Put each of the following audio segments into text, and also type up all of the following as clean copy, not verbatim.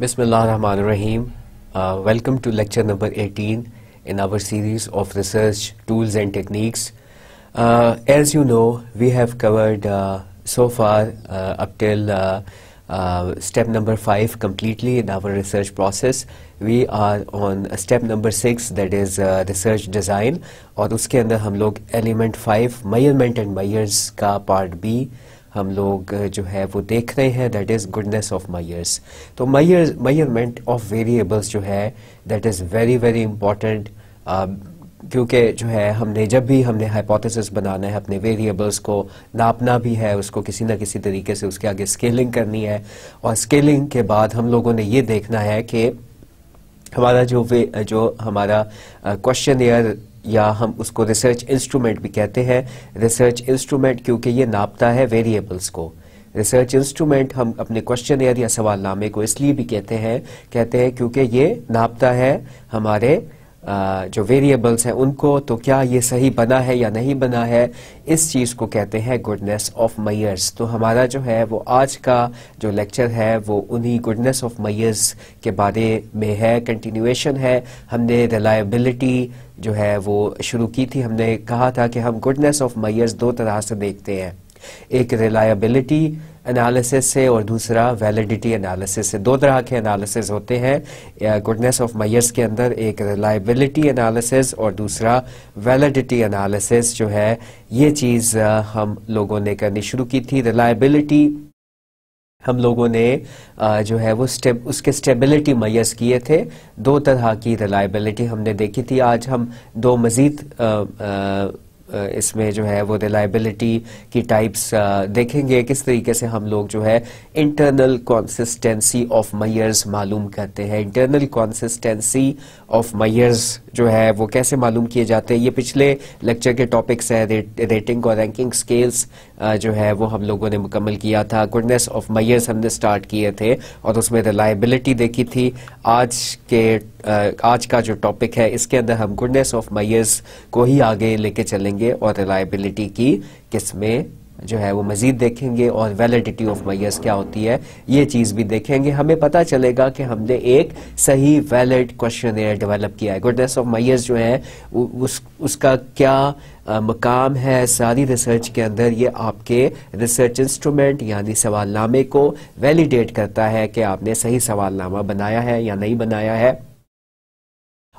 Bismillahirrahmanirrahim. Welcome to lecture number 18 in our series of research tools and techniques. As you know, we have covered so far up till step number 5 completely in our research process. We are on step number 6, that is research design, और उसके अंदर हम लोग element 5 measurement and measures का part B हम लोग जो है वो देख रहे हैं, that is goodness of measures. तो मेजरमेंट ऑफ वेरिएबल्स जो है that is very very important, क्योंकि जो है जब भी हमने हाइपोथेसिस बनाना है, अपने वेरिएबल्स को नापना भी है, उसको किसी ना किसी तरीके से उसके आगे स्केलिंग करनी है, और स्केलिंग के बाद हम लोगों ने ये देखना है कि हमारा जो हमारा क्वेश्चनियर या हम उसको रिसर्च इंस्ट्रूमेंट भी कहते हैं. रिसर्च इंस्ट्रूमेंट क्योंकि ये नापता है वेरिएबल्स को. रिसर्च इंस्ट्रूमेंट हम अपने क्वेश्चनियर या सवालनामे को इसलिए भी कहते हैं क्योंकि ये नापता है हमारे जो वेरिएबल्स हैं उनको, तो क्या ये सही बना है या नहीं बना है, इस चीज़ को कहते हैं गुडनेस ऑफ मेजर्स. तो हमारा जो है वो आज का जो लेक्चर है वो उन्हीं गुडनेस ऑफ मेजर्स के बारे में है, कंटिन्यूएशन है. हमने रिलायबिलिटी जो है वो शुरू की थी. हमने कहा था कि हम गुडनेस ऑफ मेजर्स दो तरह से देखते हैं, एक रिलायबिलिटी एनालिसिस से और दूसरा वैलिडिटी एनालिसिस से. दो तरह के एनालिसिस होते हैं गुडनेस ऑफ मेजर्स के अंदर, एक रिलायबिलिटी एनालिसिस और दूसरा वैलिडिटी एनालिसिस. जो है ये चीज़ हम लोगों ने करनी शुरू की थी. रिलायबिलिटी हम लोगों ने जो है वो उसके स्टेबिलिटी मेजर्स किए थे. दो तरह की रिलायबिलिटी हमने देखी थी. आज हम दो मज़ीद इसमें जो है वो रिलायबिलिटी की टाइप्स देखेंगे, किस तरीके से हम लोग जो है इंटरनल कंसिस्टेंसी ऑफ मेजर्स मालूम करते हैं. इंटरनल कंसिस्टेंसी ऑफ मेजर्स जो है वो कैसे मालूम किए जाते हैं, ये पिछले लेक्चर के टॉपिक्स है. रेटिंग और रैंकिंग स्केल्स जो है वो हम लोगों ने मुकम्मल किया था. गुडनेस ऑफ मेजर्स हमने स्टार्ट किए थे और उसमें रिलायबिलिटी देखी थी. आज का जो टॉपिक है इसके अंदर हम गुडनेस ऑफ मेजर्स को ही आगे लेके चलेंगे और रिलायबिलिटी की किस्में जो है वो मजीद देखेंगे, और वैलिडिटी ऑफ मेजर्स क्या होती है ये चीज़ भी देखेंगे. हमें पता चलेगा कि हमने एक सही वैलिड क्वेश्चनियर डेवलप किया है. गुडनेस ऑफ मेजर्स जो है उसका क्या मकाम है सारी रिसर्च के अंदर, ये आपके रिसर्च इंस्ट्रूमेंट यानी सवालनामे को वैलिडेट करता है कि आपने सही सवालनामा बनाया है या नहीं बनाया है.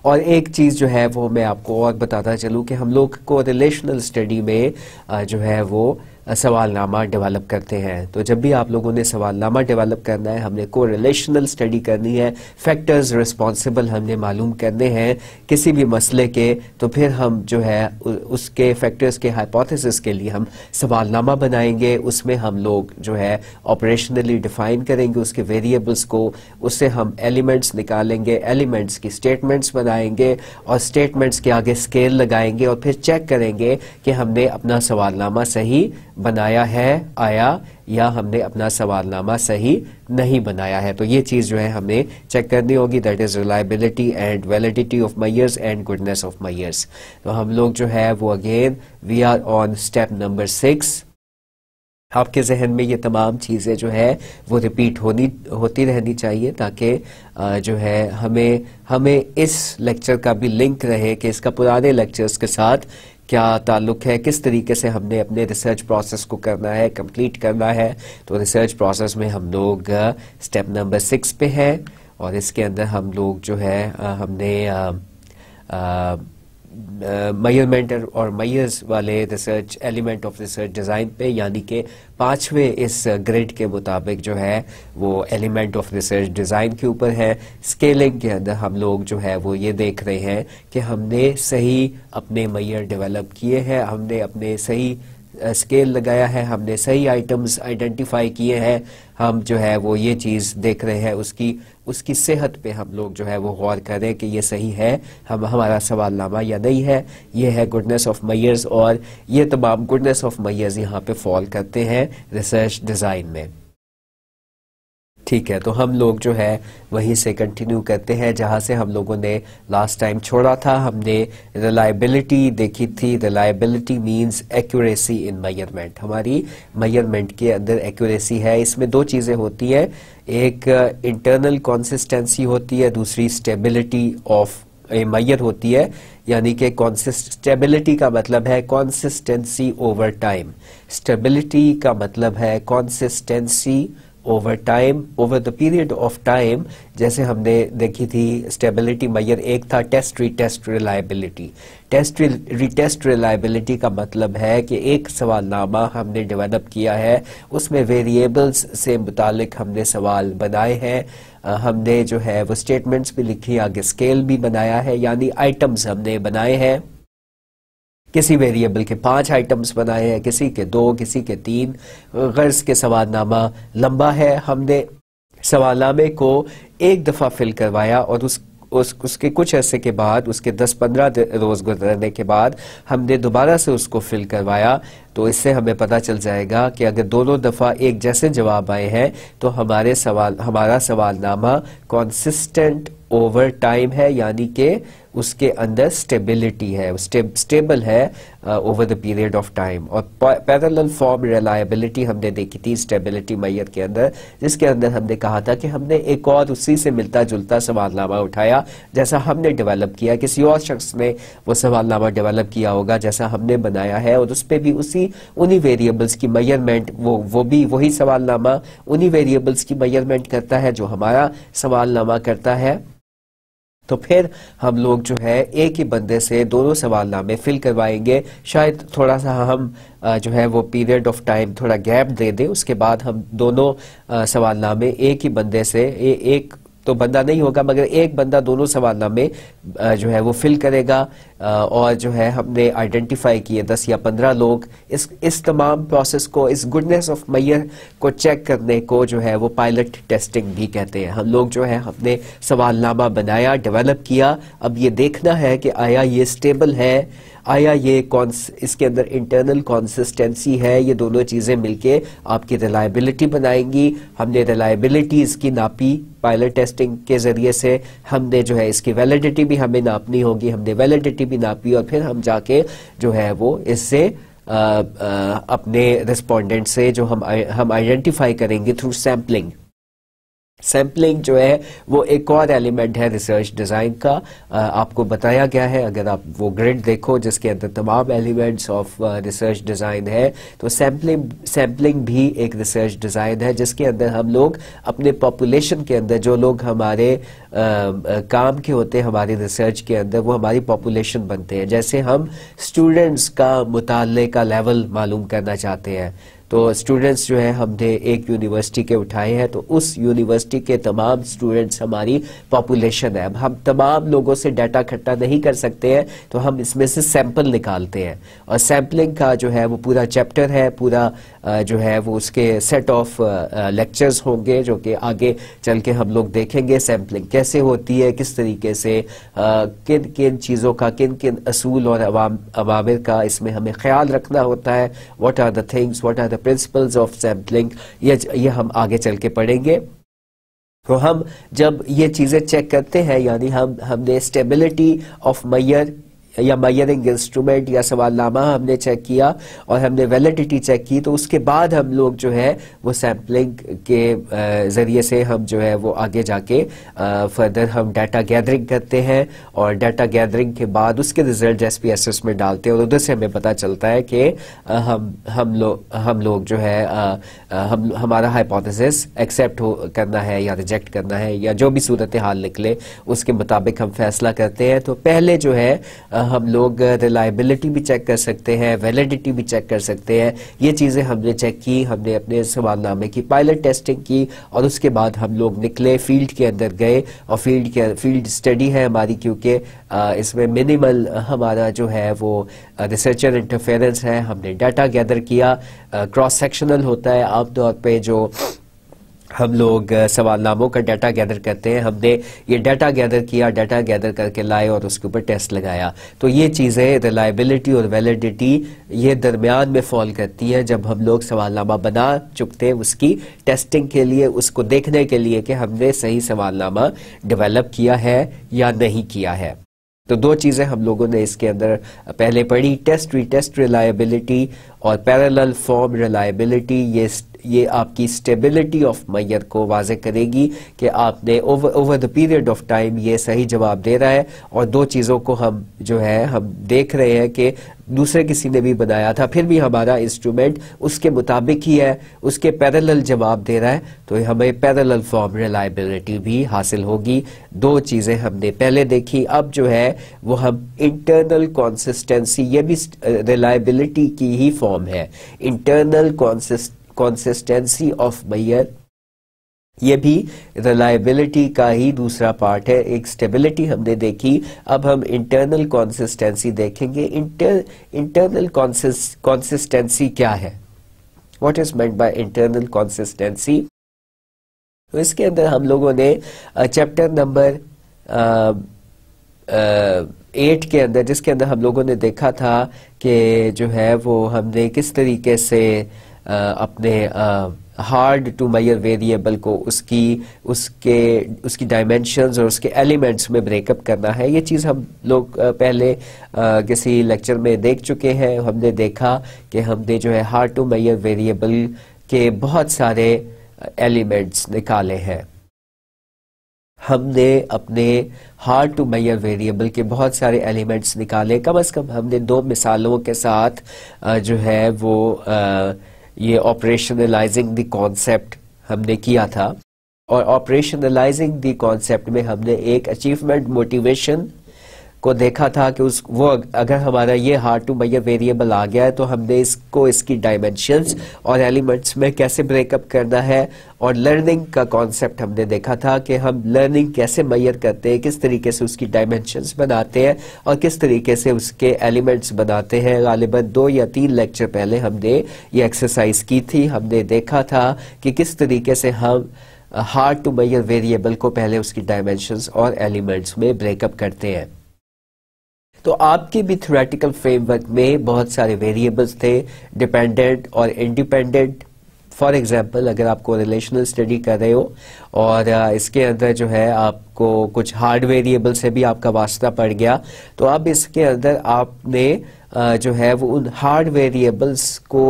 और एक चीज़ जो है वो मैं आपको और बताता चलूँ कि हम लोग को रिलेशनल स्टडी में जो है वो सवालनामा डेवलप करते हैं. तो जब भी आप लोगों ने सवालनामा डेवलप करना है, हमने को रिलेशनल स्टडी करनी है, फैक्टर्स रिस्पॉन्सिबल हमने मालूम करने हैं किसी भी मसले के, तो फिर हम जो है उसके फैक्टर्स के हाइपोथेसिस के लिए हम सवालनामा बनाएंगे. उसमें हम लोग जो है ऑपरेशनली डिफाइन करेंगे उसके वेरिएबल्स को, उससे हम एलिमेंट्स निकालेंगे, एलिमेंट्स की स्टेटमेंट्स बनाएंगे और स्टेटमेंट्स के आगे स्केल लगाएंगे और फिर चेक करेंगे कि हमने अपना सवालनामा सही बनाया है या हमने अपना सवालनामा सही नहीं बनाया है. तो ये चीज़ जो है हमें चेक करनी होगी, that is reliability and validity of measures and goodness of measures. तो हम लोग जो है वो again we are on step number 6. आपके जहन में ये तमाम चीज़ें जो है वो रिपीट होती रहनी चाहिए, ताकि जो है हमें इस लेक्चर का भी लिंक रहे कि इसका पुराने लेक्चर्स के साथ क्या ताल्लुक़ है, किस तरीके से हमने अपने रिसर्च प्रोसेस को करना है, कंप्लीट करना है. तो रिसर्च प्रोसेस में हम लोग स्टेप नंबर 6 पे हैं, और इसके अंदर हम लोग जो है हमने मेजरमेंट और मेजर्स वाले research element of research design पे, यानी कि 5वें इस ग्रिड के मुताबिक जो है वो एलिमेंट ऑफ रिसर्च डिज़ाइन के ऊपर है. स्केलिंग के अंदर हम लोग जो है वो ये देख रहे हैं कि हमने सही अपने मेजर डेवलप किए हैं, हमने अपने सही स्केल लगाया है, हमने सही आइटम्स आइडेंटिफाई किए हैं, हम जो है वो ये चीज़ देख रहे हैं, उसकी सेहत पे हम लोग जो है वो गौर करें कि ये सही है हमारा सवालनामा या नहीं है। ये है गुडनेस ऑफ मेजर्स, और ये तमाम गुडनेस ऑफ मेजर्स यहाँ पे फॉल करते हैं रिसर्च डिज़ाइन में। ठीक है, तो हम लोग जो है वहीं से कंटिन्यू करते हैं जहाँ से हम लोगों ने लास्ट टाइम छोड़ा था। हमने रिलायबिलिटी देखी थी। Reliability means accuracy in measurement. हमारी मेजरमेंट के अंदर एक्यूरेसी है। इसमें दो चीज़ें होती हैं, एक इंटरनल कंसिस्टेंसी होती है, दूसरी स्टेबिलिटी ऑफ मेजर होती है। यानी कि स्टेबिलिटी का मतलब है कंसिस्टेंसी ओवर टाइम। स्टेबिलिटी का मतलब है consistency over time, over the period of time. जैसे हमने देखी थी स्टेबिलिटी मेजर एक था test retest reliability. Test retest reliability का मतलब है कि एक सवालनामा हमने डेवलप किया है, उसमें वेरिएबल्स से मुतालिक हमने सवाल बनाए हैं, हमने जो है वो स्टेटमेंट्स भी लिखी, आगे स्केल भी बनाया है, यानी आइटम्स हमने बनाए हैं। किसी वेरिएबल के 5 आइटम्स बनाए हैं, किसी के 2, किसी के 3। गर्ज के सवालनामा लंबा है, हमने सवालनामे को एक दफ़ा फिल करवाया और उसके कुछ अरसे के बाद, उसके 10-15 रोज़ गुजरने के बाद हमने दोबारा से उसको फिल करवाया। तो इससे हमें पता चल जाएगा कि अगर दोनों दफ़ा एक जैसे जवाब आए हैं तो हमारा सवालनामा कॉन्सिस्टेंट ओवर टाइम है, यानी कि उसके अंदर स्टेबिलिटी है, स्टेबल है over the period of time. और पैरेलल फॉर्म रिलायबिलिटी हमने देखी थी स्टेबिलिटी मेजर के अंदर, जिसके अंदर हमने कहा था कि हमने एक और उसी से मिलता जुलता सवालनामा उठाया जैसा हमने डेवलप किया। किसी और शख्स ने वो सवालनामा डेवलप किया होगा जैसा हमने बनाया है, और उस पर भी उन्हीं वेरिएबल्स की मेजरमेंट, वो भी वही सवालनामा उन्हीं वेरिएबल्स की मेजरमेंट करता है जो हमारा सवालनामा करता है। तो फिर हम लोग जो है एक ही बंदे से दोनों सवालनामे फिल करवाएंगे। शायद थोड़ा सा हम जो है वो पीरियड ऑफ टाइम थोड़ा गैप दे दें, उसके बाद हम दोनों सवालनामे एक ही बंदे से, एक तो बंदा नहीं होगा मगर एक बंदा दोनों सवालनामे जो है वो फिल करेगा। और जो है हमने आइडेंटिफाई किए 10 या 15 लोग। इस तमाम प्रोसेस को, इस गुडनेस ऑफ मेजर को चेक करने को जो है वो पायलट टेस्टिंग भी कहते हैं। हम लोग जो है हमने सवालनामा बनाया, डेवलप किया, अब ये देखना है कि आया ये स्टेबल है, आया ये इसके अंदर इंटरनल कंसिस्टेंसी है। ये दोनों चीज़ें मिलके आपकी रिलायबिलिटी बनाएंगी। हमने रिलायबिलिटी इसकी नापी पायलट टेस्टिंग के ज़रिए से, हमने जो है इसकी वैलिडिटी भी हमें नापनी होगी, हमने वैलिडिटी भी नापी, और फिर हम जाके जो है वो इससे अपने रिस्पोंडेंट से जो हम आइडेंटिफाई करेंगे थ्रू सैम्पलिंग। सैम्पलिंग जो है वो एक और एलिमेंट है रिसर्च डिज़ाइन का। आपको बताया गया है, अगर आप वो ग्रिड देखो जिसके अंदर तमाम एलिमेंट्स ऑफ रिसर्च डिज़ाइन है, तो सैम्पलिंग भी एक रिसर्च डिज़ाइन है जिसके अंदर हम लोग अपने पॉपुलेशन के अंदर, जो लोग हमारे काम के होते हैं हमारी रिसर्च के अंदर, वो हमारी पॉपुलेशन बनते हैं। जैसे हम स्टूडेंट्स का मुताले का लेवल मालूम करना चाहते हैं, तो स्टूडेंट्स जो है हमने एक यूनिवर्सिटी के उठाए हैं, तो उस यूनिवर्सिटी के तमाम स्टूडेंट्स हमारी पॉपुलेशन है। अब हम तमाम लोगों से डाटा इकट्ठा नहीं कर सकते हैं, तो हम इसमें से सैंपल निकालते हैं। और सैम्पलिंग का जो है वो पूरा चैप्टर है, पूरा जो है वो उसके सेट ऑफ लेक्चर्स होंगे जो कि आगे चल के हम लोग देखेंगे सैम्पलिंग कैसे होती है, किस तरीके से किन किन चीज़ों का, किन किन असूल और अवामिर का इसमें हमें ख्याल रखना होता है। What are the things, what are the principles of sampling, ये हम आगे चल के पढ़ेंगे। तो हम जब ये चीज़ें चेक करते हैं, यानी हमने स्टेबिलिटी ऑफ मेजर या मेजरिंग इंस्ट्रूमेंट या सवालनामा हमने चेक किया और हमने वैलिडिटी चेक की, तो उसके बाद हम लोग जो है वो सैम्पलिंग के ज़रिए से हम जो है वो आगे जाके फर्दर हम डाटा गैदरिंग करते हैं, और डाटा गैदरिंग के बाद उसके रिजल्ट SPSS में डालते हैं, और उधर से हमें पता चलता है कि हम लोग जो है हमारा हाइपोथेसिस एक्सेप्ट करना है या रिजेक्ट करना है, या जो भी सूरत हाल निकले उसके मुताबिक हम फैसला करते हैं। तो पहले जो है हम लोग रिलायबिलिटी भी चेक कर सकते हैं, वैलिडिटी भी चेक कर सकते हैं। ये चीज़ें हमने चेक की, हमने अपने सवालनामे की पायलट टेस्टिंग की और उसके बाद हम लोग निकले, फील्ड के अंदर गए और फील्ड स्टडी है हमारी, क्योंकि इसमें मिनिमल हमारा जो है वो रिसर्चर इंटरफेरेंस है। हमने डाटा गैदर किया, क्रॉस सेक्शनल होता है आमतौर पे जो हम लोग सवालनामों का डाटा गैदर करते हैं, हमने ये डाटा गैदर किया, डाटा गैदर करके लाए और उसके ऊपर टेस्ट लगाया। तो ये चीज़ें रिलायबिलिटी और वैलिडिटी ये दरमियान में फॉल करती हैं जब हम लोग सवालनामा बना चुकते हैं उसकी टेस्टिंग के लिए, उसको देखने के लिए कि हमने सही सवालनामा डेवलप किया है या नहीं किया है। तो दो चीज़ें हम लोगों ने इसके अंदर पहले पढ़ी, टेस्ट रीटेस्ट रिलायबिलिटी और पैरेलल फॉर्म रिलायबिलिटी। ये आपकी स्टेबिलिटी ऑफ मैयर को वाज़े करेगी कि आपने over the period of time ये सही जवाब दे रहा है। और दो चीज़ों को हम जो है हम देख रहे हैं कि दूसरे किसी ने भी बनाया था, फिर भी हमारा इंस्ट्रूमेंट उसके मुताबिक ही है, उसके पैरेलल जवाब दे रहा है, तो हमें पैरेलल फॉर्म रिलायबिलिटी भी हासिल होगी। दो चीज़ें हमने पहले देखी, अब जो है वो हम इंटरनल कंसिस्टेंसी, ये भी रिलायबिलिटी की ही फॉर्म है। इंटरनल कंसिस्टेंसी ऑफ मैयर ये भी रिलायबिलिटी का ही दूसरा पार्ट है। एक स्टेबिलिटी हमने देखी, अब हम इंटरनल कंसिस्टेंसी देखेंगे। इंटरनल कंसिस्टेंसी क्या है, what is meant by internal consistency. तो इसके अंदर हम लोगों ने चैप्टर नंबर 8 के अंदर, जिसके अंदर हम लोगों ने देखा था कि जो है वो हमने किस तरीके से अपने हार्ड टू मैयर वेरिएबल को उसकी डायमेंशंस और उसके एलिमेंट्स में ब्रेकअप करना है। ये चीज़ हम लोग पहले किसी लेक्चर में देख चुके हैं। हमने देखा कि हमने जो है हार्ड टू मैयर वेरिएबल के बहुत सारे एलिमेंट्स निकाले हैं। हमने अपने हार्ड टू मैयर वेरिएबल के बहुत सारे एलिमेंट्स निकाले, कम से कम हमने दो मिसालों के साथ जो है वो ये ऑपरेशनलाइजिंग द कॉन्सेप्ट हमने किया था। और ऑपरेशनलाइजिंग द कॉन्सेप्ट में हमने एक अचीवमेंट मोटिवेशन को देखा था कि वो अगर हमारा ये हार्ड टू मैयर वेरिएबल आ गया है तो हमने इसको इसकी डायमेंशंस और एलिमेंट्स में कैसे ब्रेकअप करना है। और लर्निंग का कॉन्सेप्ट हमने देखा था कि हम लर्निंग कैसे मैयर करते हैं, किस तरीके से उसकी डायमेंशंस बनाते हैं और किस तरीके से उसके एलिमेंट्स बनाते हैं। गालिबन 2 या 3 लेक्चर पहले हमने ये एक्सरसाइज की थी। हमने देखा था कि किस तरीके से हम हार्ड टू मैयर वेरिएबल को पहले उसकी डायमेंशंस और एलिमेंट्स में ब्रेकअप करते हैं। तो आपके भी थ्योरेटिकल फ्रेमवर्क में बहुत सारे वेरिएबल्स थे, डिपेंडेंट और इंडिपेंडेंट। फॉर एग्जांपल अगर आपको रिलेशनल स्टडी कर रहे हो और इसके अंदर जो है आपको कुछ हार्ड वेरिएबल से भी आपका वास्ता पड़ गया, तो अब इसके अंदर आपने जो है वो उन हार्ड वेरिएबल्स को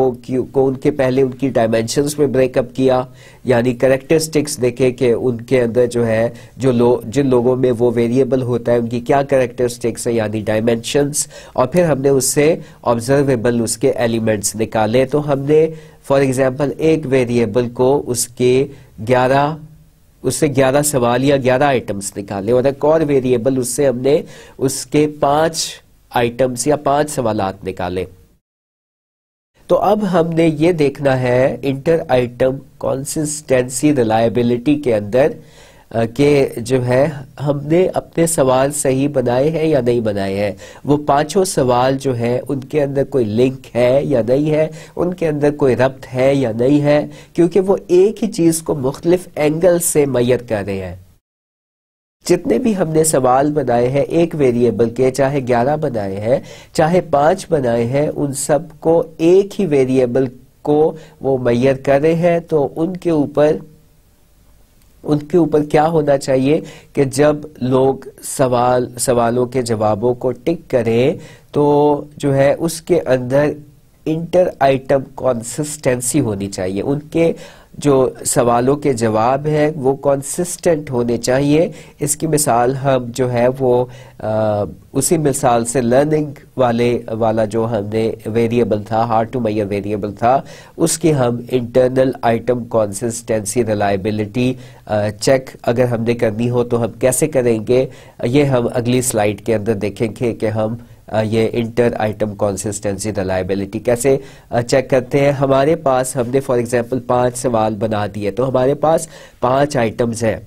उनके पहले उनकी डायमेंशंस में ब्रेकअप किया, यानी कैरेक्टरिस्टिक्स देखे कि उनके अंदर जो है जिन लोगों में वो वेरिएबल होता है उनकी क्या कैरेक्टरिस्टिक्स है, यानी डायमेंशंस। और फिर हमने उससे ऑब्जर्वेबल उसके एलिमेंट्स निकाले। तो हमने फॉर एग्जांपल एक वेरिएबल को उससे 11 सवाल या 11 आइटम्स निकाले और एक और वेरिएबल उससे हमने उसके 5 आइटम्स या 5 सवालात निकाले। तो अब हमने ये देखना है इंटर आइटम कंसिस्टेंसी रिलायबिलिटी के अंदर कि जो है हमने अपने सवाल सही बनाए हैं या नहीं बनाए हैं। वो 5 सवाल जो है उनके अंदर कोई लिंक है या नहीं है, उनके अंदर कोई रब्त है या नहीं है, क्योंकि वो एक ही चीज को मुख्तलिफ एंगल से मैयर कर रहे हैं। जितने भी हमने सवाल बनाए हैं एक वेरिएबल के, चाहे 11 बनाए हैं चाहे 5 बनाए हैं, उन सब को एक ही वेरिएबल को वो मैयर कर रहे हैं। तो उनके ऊपर क्या होना चाहिए कि जब लोग सवालों के जवाबों को टिक करें तो जो है उसके अंदर इंटर आइटम कंसिस्टेंसी होनी चाहिए। उनके जो सवालों के जवाब है वो कंसिस्टेंट होने चाहिए। इसकी मिसाल हम जो है वो उसी मिसाल से लर्निंग वाला जो हमने वेरिएबल था, हार्ड टू मैयर वेरिएबल था, उसकी हम internal item consistency reliability check अगर हमने करनी हो तो हम कैसे करेंगे, ये हम अगली स्लाइड के अंदर देखेंगे कि हम ये इंटर आइटम कंसिस्टेंसी रिलायबिलिटी कैसे चेक करते हैं। हमारे पास हमने फॉर एग्जांपल 5 सवाल बना दिए, तो हमारे पास 5 आइटम्स हैं।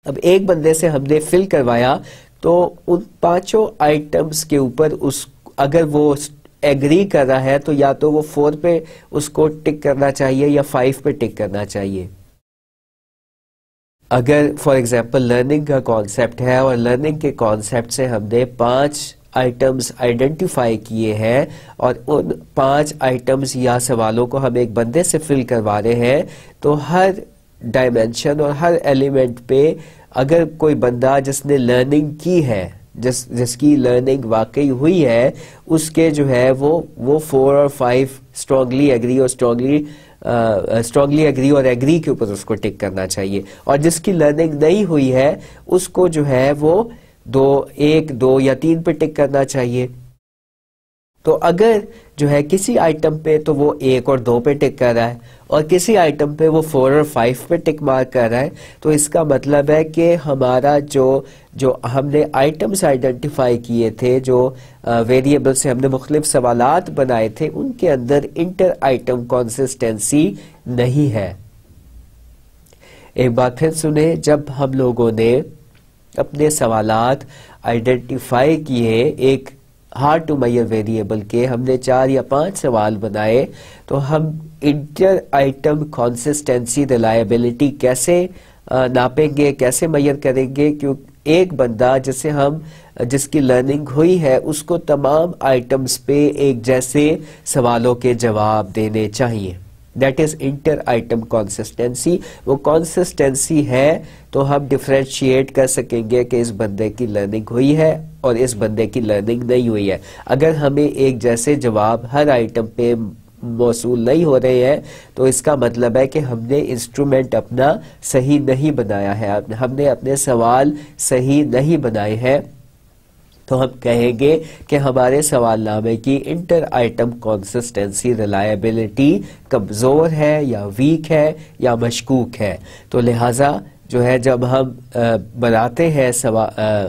अब एक बंदे से हमने फिल करवाया, तो उन 5 आइटम्स के ऊपर उस अगर वो एग्री कर रहा है तो या तो वो 4 पे उसको टिक करना चाहिए या 5 पे टिक करना चाहिए। अगर फॉर एग्जांपल लर्निंग का कॉन्सेप्ट है और लर्निंग के कॉन्सेप्ट से हमने 5 आइटम्स आइडेंटिफाई किए हैं और उन 5 आइटम्स या सवालों को हम एक बंदे से फिल करवा रहे हैं, तो हर डायमेंशन और हर एलिमेंट पे अगर कोई बंदा जिसने लर्निंग की है, जिसकी लर्निंग वाकई हुई है, उसके जो है वो 4 और 5 स्ट्रांगली एग्री और एग्री के ऊपर उसको टिक करना चाहिए, और जिसकी लर्निंग नहीं हुई है उसको जो है वो 1, 2 या 3 पे टिक करना चाहिए। तो अगर जो है किसी आइटम पे तो वो 1 और 2 पे टिक कर रहा है और किसी आइटम पे वो 4 और 5 पे टिक मार्क कर रहा है, तो इसका मतलब है कि हमारा जो हमने आइटम्स आइडेंटिफाई किए थे, जो वेरिएबल से हमने मुख्तलिफ सवालात बनाए थे, उनके अंदर इंटर आइटम कंसिस्टेंसी नहीं है। एक बार फिर सुने, जब हम लोगों ने अपने सवालात आइडेंटिफाई किए एक हार्ड टू मेजर वेरिएबल के, हमने 4 या 5 सवाल बनाए, तो हम इंटर आइटम कंसिस्टेंसी रिलायबिलिटी कैसे नापेंगे, कैसे मेजर करेंगे। क्योंकि एक बंदा जिसकी लर्निंग हुई है उसको तमाम आइटम्स पे एक जैसे सवालों के जवाब देने चाहिए। That is inter item consistency. वो कंसिस्टेंसी है तो हम डिफरेंशिएट कर सकेंगे कि इस बंदे की लर्निंग हुई है और इस बंदे की लर्निंग नहीं हुई है। अगर हमें एक जैसे जवाब हर आइटम पे मौसूल नहीं हो रहे हैं, तो इसका मतलब है कि हमने इंस्ट्रूमेंट अपना सही नहीं बनाया है, हमने अपने सवाल सही नहीं बनाए हैं। तो हम कहेंगे कि हमारे सवालनामे की इंटर आइटम कंसिस्टेंसी रिलायबिलिटी कमज़ोर है या वीक है या मशकूक है। तो लिहाजा जो है जब हम बनाते हैं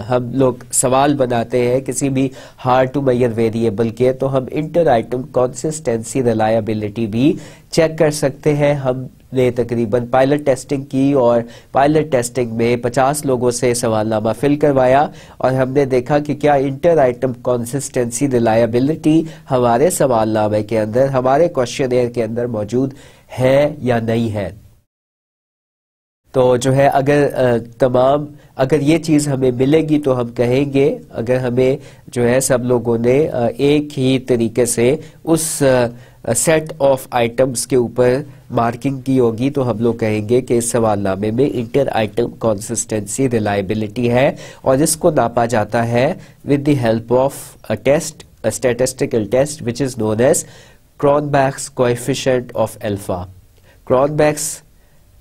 हम लोग सवाल बनाते हैं किसी भी हार्ड टू मेजर वेरिएबल के, तो हम इंटर आइटम कंसिस्टेंसी रिलायबिलिटी भी चेक कर सकते हैं। हमने तकरीबन पायलट टेस्टिंग की और पायलट टेस्टिंग में 50 लोगों से सवालनामा फिल करवाया और हमने देखा कि क्या इंटर आइटम कंसिस्टेंसी रिलायबिलिटी हमारे सवालनामे के अंदर, हमारे क्वेश्चनेयर के अंदर मौजूद है या नहीं है। तो जो है अगर ये चीज़ हमें मिलेगी तो हम कहेंगे, अगर हमें जो है सब लोगों ने एक ही तरीके से उस सेट ऑफ आइटम्स के ऊपर मार्किंग की होगी, तो हम लोग कहेंगे कि इस सवालनामे में इंटर आइटम कंसिस्टेंसी रिलायबिलिटी है और इसको नापा जाता है with the help of a test, a statistical test which is known as Cronbach's coefficient of alpha. Cronbach's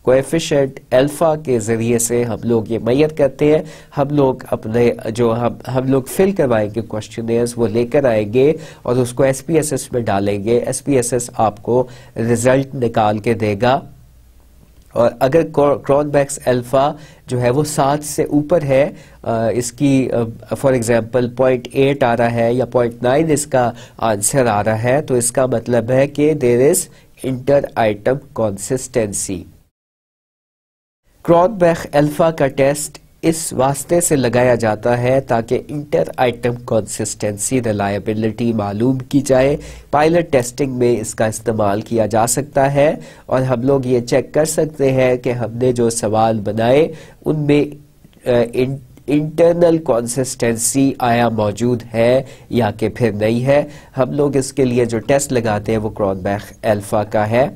coefficient alpha के जरिए से हम लोग ये मेजर करते हैं। हम लोग अपने जो हम लोग फिल करवाएंगे क्वेश्चनेयर्स वो लेकर आएंगे और उसको SPSS में डालेंगे। SPSS आपको रिजल्ट निकाल के देगा और अगर क्रॉनबैक्स अल्फा जो है वो 7 से ऊपर है, इसकी फॉर एग्जांपल 0.8 आ रहा है या 0.9 इसका आंसर आ रहा है, तो इसका मतलब है कि there is inter item consistency. Cronbach's alpha का टेस्ट इस वास्ते से लगाया जाता है ताकि इंटर आइटम कंसिस्टेंसी रिलायबिलिटी मालूम की जाए। पायलट टेस्टिंग में इसका इस्तेमाल किया जा सकता है और हम लोग ये चेक कर सकते हैं कि हमने जो सवाल बनाए उनमें इंटरनल कंसिस्टेंसी आया मौजूद है या कि फिर नहीं है। हम लोग इसके लिए जो टेस्ट लगाते हैं वो क्रॉनबैक्स अल्फा का है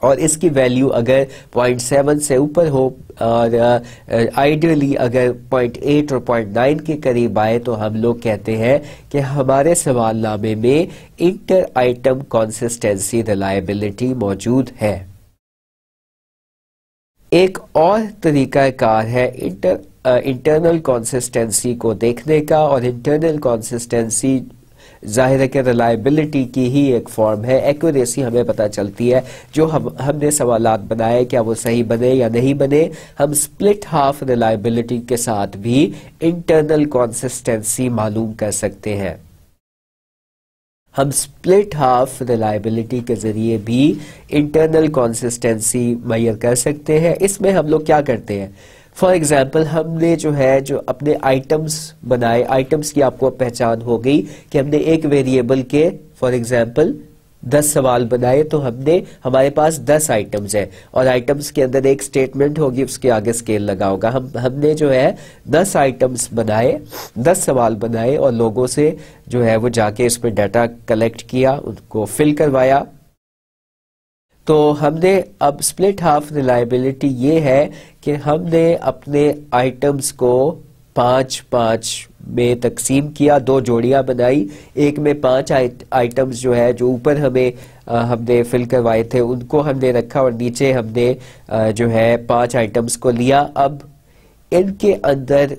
और इसकी वैल्यू अगर 0.7 से ऊपर हो और आइडियली अगर 0.8 और 0.9 के करीब आए तो हम लोग कहते हैं कि हमारे सवालनामे में इंटर आइटम कंसिस्टेंसी रिलायबिलिटी मौजूद है। एक और तरीका कार है इंटरनल कंसिस्टेंसी को देखने का, और इंटरनल कंसिस्टेंसी जाहिर है कि रिलायबिलिटी की ही एक फॉर्म है। एक्यूरेसी हमें पता चलती है जो हमने सवालात बनाए क्या वो सही बने या नहीं बने। हम स्प्लिट हाफ रिलायबिलिटी के साथ भी इंटरनल कंसिस्टेंसी मालूम कर सकते हैं। हम स्प्लिट हाफ रिलायबिलिटी के ज़रिए भी इंटरनल कंसिस्टेंसी मुहैया कर सकते हैं। इसमें हम लोग क्या करते हैं, फॉर एग्जाम्पल हमने जो अपने आइटम्स बनाए, आइटम्स की आपको पहचान हो गई कि हमने एक वेरिएबल के फॉर एग्जाम्पल 10 सवाल बनाए, तो हमारे पास 10 आइटम्स हैं और आइटम्स के अंदर एक स्टेटमेंट होगी, उसके आगे स्केल लगा होगा। हमने 10 आइटम्स बनाए, 10 सवाल बनाए और लोगों से वो जाके इस पर डाटा कलेक्ट किया, उनको फिल करवाया। तो हमने अब स्प्लिट हाफ रिलायबिलिटी ये है कि हमने अपने आइटम्स को 5-5 में तकसीम किया, 2 जोड़ियां बनाई, एक में 5 आइटम्स जो ऊपर हमने फिल करवाए थे उनको हमने रखा और नीचे हमने 5 आइटम्स को लिया। अब इनके अंदर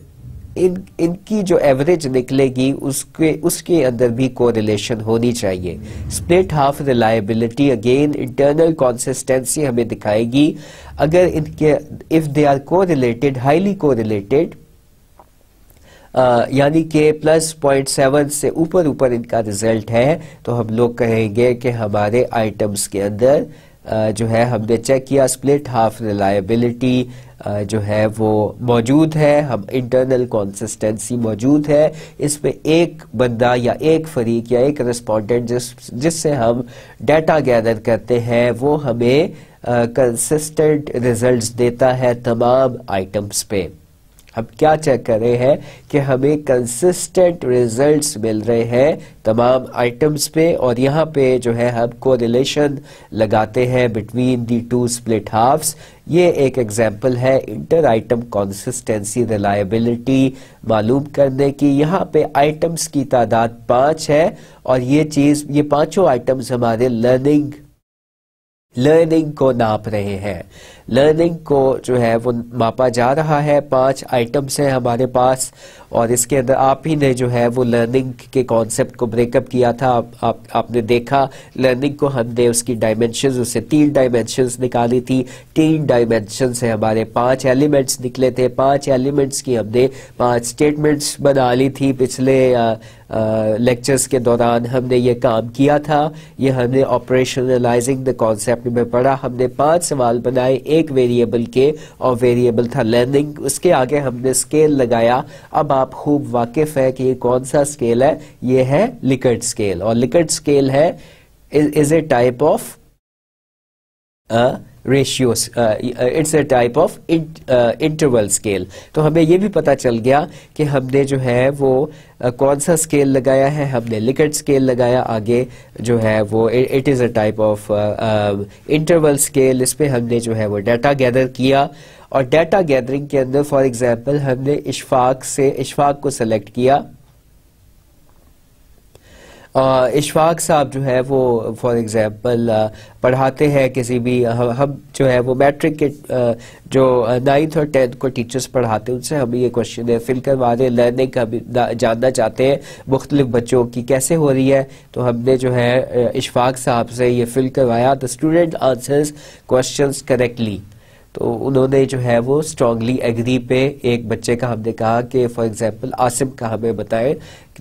इनकी जो एवरेज निकलेगी उसके अंदर भी कोरिलेशन होनी चाहिए। Split half reliability again internal consistency हमें दिखाएगी। अगर इनके if they are correlated, highly correlated, यानी कि +0.7 से ऊपर इनका रिजल्ट है, तो हम लोग कहेंगे कि हमारे आइटम्स के अंदर हमने चेक किया स्प्लिट हाफ रिलायबिलिटी वो मौजूद है, हम इंटरनल कंसिस्टेंसी मौजूद है। इसमें एक बंदा या एक फरीक या एक रिस्पोंडेंट जिससे हम डाटा गैदर करते हैं वो हमें कंसिस्टेंट रिजल्ट्स देता है तमाम आइटम्स पे। हम क्या चेक कर रहे हैं कि हमें कंसिस्टेंट रिजल्ट्स मिल रहे हैं तमाम आइटम्स पे, और यहाँ पे हम कोरिलेशन लगाते हैं बिटवीन दी 2 स्प्लिट हाफ्स। ये एक एग्जांपल है इंटर आइटम कंसिस्टेंसी रिलायबिलिटी मालूम करने की। यहाँ पे आइटम्स की तादाद 5 है और ये पांचों आइटम्स हमारे लर्निंग को नाप रहे हैं। लर्निंग को वो मापा जा रहा है। 5 आइटम्स हैं हमारे पास और इसके अंदर आप ही ने वो लर्निंग के कॉन्सेप्ट को ब्रेकअप किया था। आपने देखा लर्निंग को हमने उसकी डायमेंशंस, उससे 3 डायमेंशंस निकाली थी। 3 डायमेंशन से हमारे 5 एलिमेंट्स निकले थे। 5 एलिमेंट्स की हमने 5 स्टेटमेंट्स बना ली थी। पिछले लेक्चर्स के दौरान हमने ये काम किया था। ये हमने ऑपरेशनलाइजिंग द कॉन्सेप्ट में पढ़ा। हमने 5 सवाल बनाए एक वेरिएबल के और वेरिएबल था लर्निंग। उसके आगे हमने स्केल लगाया। अब आप खूब वाकिफ है कि ये कौन सा स्केल है, ये है लिकर्ट स्केल। और लिकर्ट स्केल है is a type of ratios, it's a type of interval scale. तो हमें ये भी पता चल गया कि हमने वो कौन सा स्केल लगाया है, हमने लिकर्ट स्केल लगाया। आगे वो it is a type of interval scale. इस पे हमने वो डाटा गैदर किया और डाटा गैदरिंग के अंदर फॉर एग्जांपल हमने इशफाक को सेलेक्ट किया। इशफाक साहब वो फॉर एग्जांपल पढ़ाते हैं किसी भी, हम वो मैट्रिक के जो 9th और 10th को टीचर्स पढ़ाते हैं उनसे हम ये क्वेश्चन फिल करवा रहे, लर्निंग का भी जानना चाहते हैं मुख्तलिफ बच्चों की कैसे हो रही है। तो हमने इशफाक साहब से ये फिल करवाया। The student answers questions correctly. तो उन्होंने वो स्ट्रांगली एग्री पे एक बच्चे का हमने कहा कि फॉर एग्जांपल आसिम का हमें बताएं।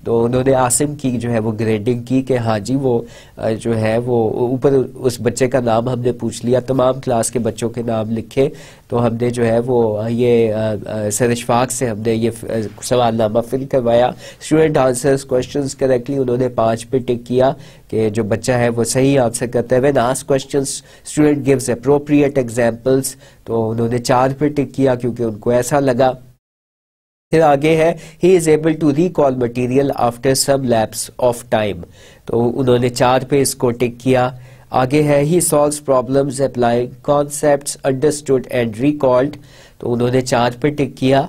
तो उन्होंने आसिम की वो ग्रेडिंग की कि हाँ जी वो वो ऊपर उस बच्चे का नाम हमने पूछ लिया, तमाम क्लास के बच्चों के नाम लिखे। तो हमने वो ये सर इशफाक से हमने ये सवालनामा फिल करवाया। स्टूडेंट आंसर्स क्वेश्चंस करेक्टली, उन्होंने 5 पे टिक किया कि जो बच्चा है वो सही आंसर करता है। When asked questions student gives appropriate examples, तो उन्होंने 4 पे टिक किया क्योंकि उनको ऐसा लगा। फिर आगे है he is able to recall material after some lapse of time, तो उन्होंने 4 पे इसको टिक किया। आगे है he solves problems applying concepts understood and recalled, तो उन्होंने 4 पे टिक किया।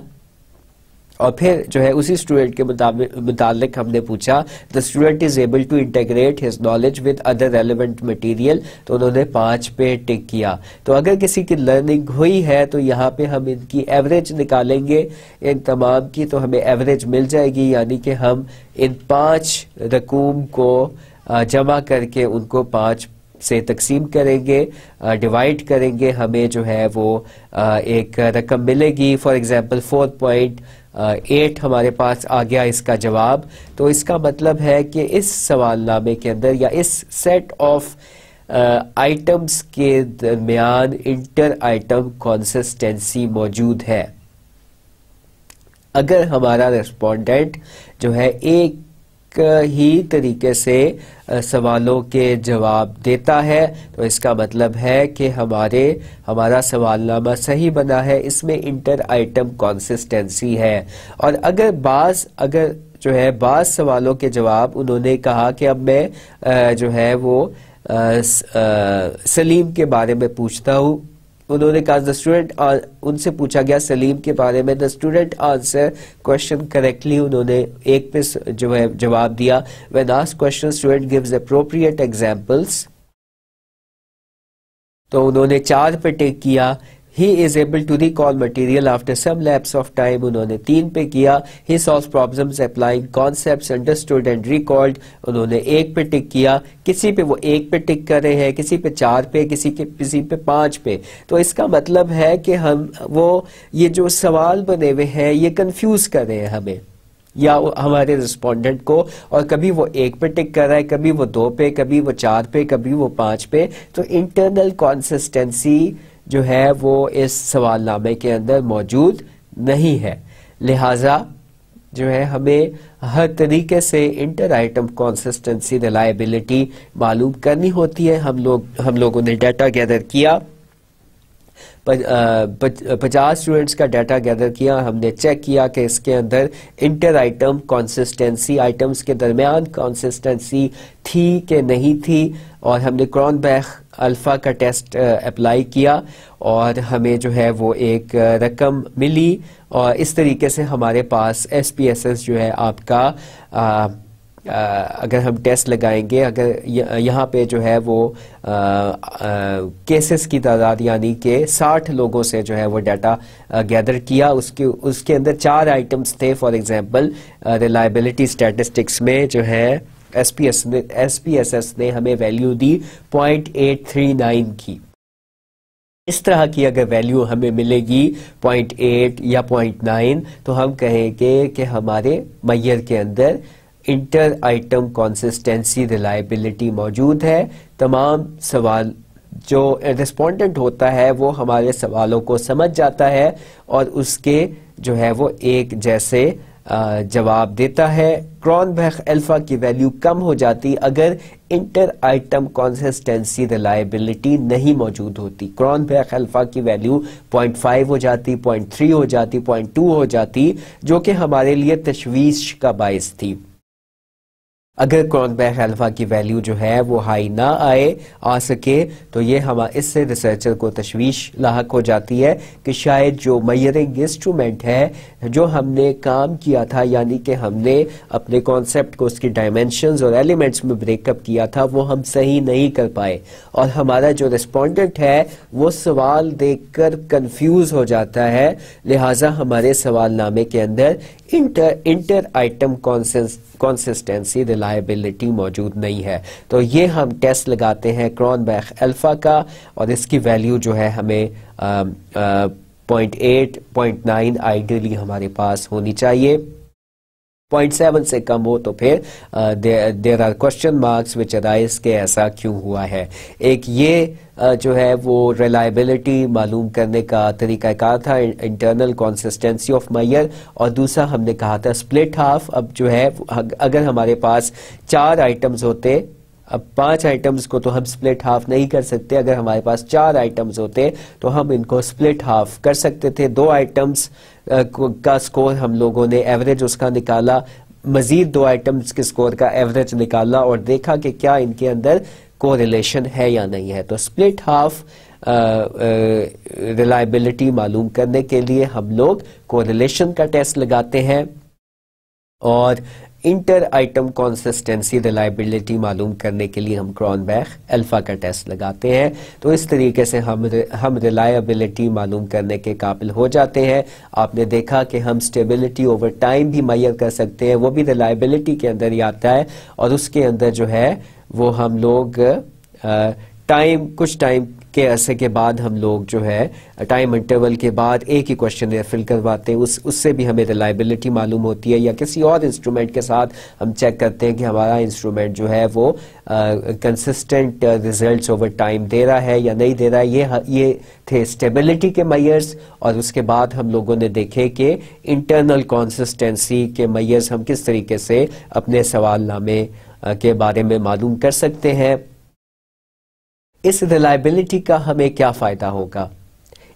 और फिर जो है उसी स्टूडेंट के मुतालिक हमने पूछा the student is able to integrate his knowledge with other relevant material, तो उन्होंने 5 पे टिक किया। तो अगर किसी की लर्निंग हुई है तो यहाँ पे हम इनकी एवरेज निकालेंगे इन तमाम की, तो हमें एवरेज मिल जाएगी, यानी कि हम इन 5 रकूम को जमा करके उनको 5 से तकसीम करेंगे, डिवाइड करेंगे, हमें जो है वो एक रकम मिलेगी। फॉर एग्जांपल 4.8 हमारे पास आ गया इसका जवाब। तो इसका मतलब है कि इस सवालनामे के अंदर या इस सेट ऑफ आइटम्स के दरमियान इंटर आइटम कंसिस्टेंसी मौजूद है। अगर हमारा रेस्पोंडेंट जो है एक ही तरीके से सवालों के जवाब देता है तो इसका मतलब है कि हमारा सवालनामा सही बना है, इसमें इंटर आइटम कंसिस्टेंसी है। और अगर जो है बाज़ सवालों के जवाब उन्होंने कहा कि अब मैं जो है वो सलीम के बारे में पूछता हूँ, उन्होंने कहा द स्टूडेंट, उनसे पूछा गया सलीम के बारे में, the student answer question correctly, उन्होंने एक पे जो है जवाब दिया। When asked question student gives appropriate examples, तो उन्होंने 4 पे टिक किया। He is able to recall material after some lapse of time, उन्होंने 3 पे किया। He solves problems applying concepts understood and recalled, उन्होंने 1 पे टिक किया। किसी पे वो 1 पे टिक कर रहे हैं, किसी पे 4 पे, किसी पे 5 पे। तो इसका मतलब है कि ये जो सवाल बने हुए हैं ये कंफ्यूज कर रहे हैं हमें या हमारे रिस्पोंडेंट को, और कभी वो 1 पे टिक कर रहा है, कभी वो 2 पे, कभी वो 4 पे, कभी वो 5 पे। तो इंटरनल कंसिस्टेंसी जो है वो इस सवालनामे के अंदर मौजूद नहीं है। लिहाजा जो है हमें हर तरीके से इंटर आइटम कंसिस्टेंसी रिलायबिलिटी मालूम करनी होती है। हम लोगों ने डाटा गैदर किया, 50 स्टूडेंट्स का डाटा गैदर किया, हमने चेक किया कि इसके अंदर इंटर आइटम कंसिस्टेंसी, आइटम्स के दरमियान कंसिस्टेंसी थी कि नहीं थी, और हमने क्रॉनबेक अल्फा का टेस्ट अप्लाई किया और हमें जो है वो एक रकम मिली। और इस तरीके से हमारे पास SPSS जो है आपका अगर हम टेस्ट लगाएंगे, अगर यहाँ पे जो है वो केसेस की तादाद यानी कि 60 लोगों से जो है वो डाटा गैदर किया, उसके अंदर 4 आइटम्स थे। फॉर एग्जांपल रिलायबिलिटी स्टैटिस्टिक्स में जो है SPSS ने हमें वैल्यू दी 0.839 की। इस तरह की अगर वैल्यू हमें मिलेगी 0.8 या 0.9 तो हम कहेंगे कि हमारे मैयर के अंदर इंटर आइटम कंसिस्टेंसी रिलायबिलिटी मौजूद है। तमाम सवाल जो रिस्पोंडेंट होता है वो हमारे सवालों को समझ जाता है और उसके जो है वो एक जैसे जवाब देता है। क्रॉनबेक अल्फा की वैल्यू कम हो जाती अगर इंटर आइटम कंसिस्टेंसी रिलायबिलिटी नहीं मौजूद होती। क्रॉनबेक अल्फा की वैल्यू 0.5 हो जाती, 0.3 हो जाती, 0.2 हो जाती, जो कि हमारे लिए तशवीश का बाइस थी। अगर क्रॉनबेक अल्फा की वैल्यू जो है वो हाई ना आ सके तो ये इससे रिसर्चर को तशवीश लाहक हो जाती है कि शायद जो मेजरिंग इंस्ट्रूमेंट है जो हमने काम किया था, यानी कि हमने अपने कॉन्सेप्ट को उसकी डायमेंशंस और एलिमेंट्स में ब्रेकअप किया था, वो हम सही नहीं कर पाए और हमारा जो रिस्पोंडेंट है वो सवाल देखकर कंफ्यूज हो जाता है। लिहाजा हमारे सवालनामे के अंदर इंटर आइटम कंसिस्टेंसी रिलायबिलिटी मौजूद नहीं है। तो ये हम टेस्ट लगाते हैं क्रॉनबेक अल्फा का और इसकी वैल्यू जो है हमें 0.8 0.9 आइडियली हमारे पास होनी चाहिए। 0.7 से कम हो तो फिर there are question marks which arise के ऐसा क्यों हुआ है। एक ये जो है वो रिलायबिलिटी मालूम करने का तरीकाकार था, इंटरनल कंसिस्टेंसी ऑफ मेजर, और दूसरा हमने कहा था स्प्लिट हाफ। अब जो है अगर हमारे पास 4 आइटम्स होते, अब 5 आइटम्स को तो हम स्प्लिट हाफ नहीं कर सकते, अगर हमारे पास 4 आइटम्स होते तो हम इनको स्प्लिट हाफ कर सकते थे। 2 आइटम्स का स्कोर हम लोगों ने एवरेज उसका निकाला, मजीद 2 आइटम्स के स्कोर का एवरेज निकाला और देखा कि क्या इनके अंदर कोरिलेशन है या नहीं है। तो स्प्लिट हाफ रिलायबिलिटी मालूम करने के लिए हम लोग कोरिलेशन का टेस्ट लगाते हैं और इंटर आइटम कंसिस्टेंसी रिलायबिलिटी मालूम करने के लिए हम क्रॉनबेक अल्फा का टेस्ट लगाते हैं। तो इस तरीके से हम रिलायबिलिटी मालूम करने के काबिल हो जाते हैं। आपने देखा कि हम स्टेबिलिटी ओवर टाइम भी मेजर कर सकते हैं, वो भी रिलायबिलिटी के अंदर ही आता है और उसके अंदर जो है वो हम लोग कुछ टाइम के अरसे के बाद हम लोग जो है टाइम इंटरवल के बाद एक ही क्वेश्चन फिल करवाते हैं, उससे भी हमें रिलायबिलिटी मालूम होती है। या किसी और इंस्ट्रूमेंट के साथ हम चेक करते हैं कि हमारा इंस्ट्रूमेंट जो है वो कंसिस्टेंट रिजल्ट्स ओवर टाइम दे रहा है या नहीं दे रहा है। ये थे स्टेबिलिटी के मेजर्स और उसके बाद हम लोगों ने देखे कि इंटरनल कंसिस्टेंसी के मेजर्स हम किस तरीके से अपने सवालनामे के बारे में मालूम कर सकते हैं। इस रिलायबिलिटी का हमें क्या फ़ायदा होगा?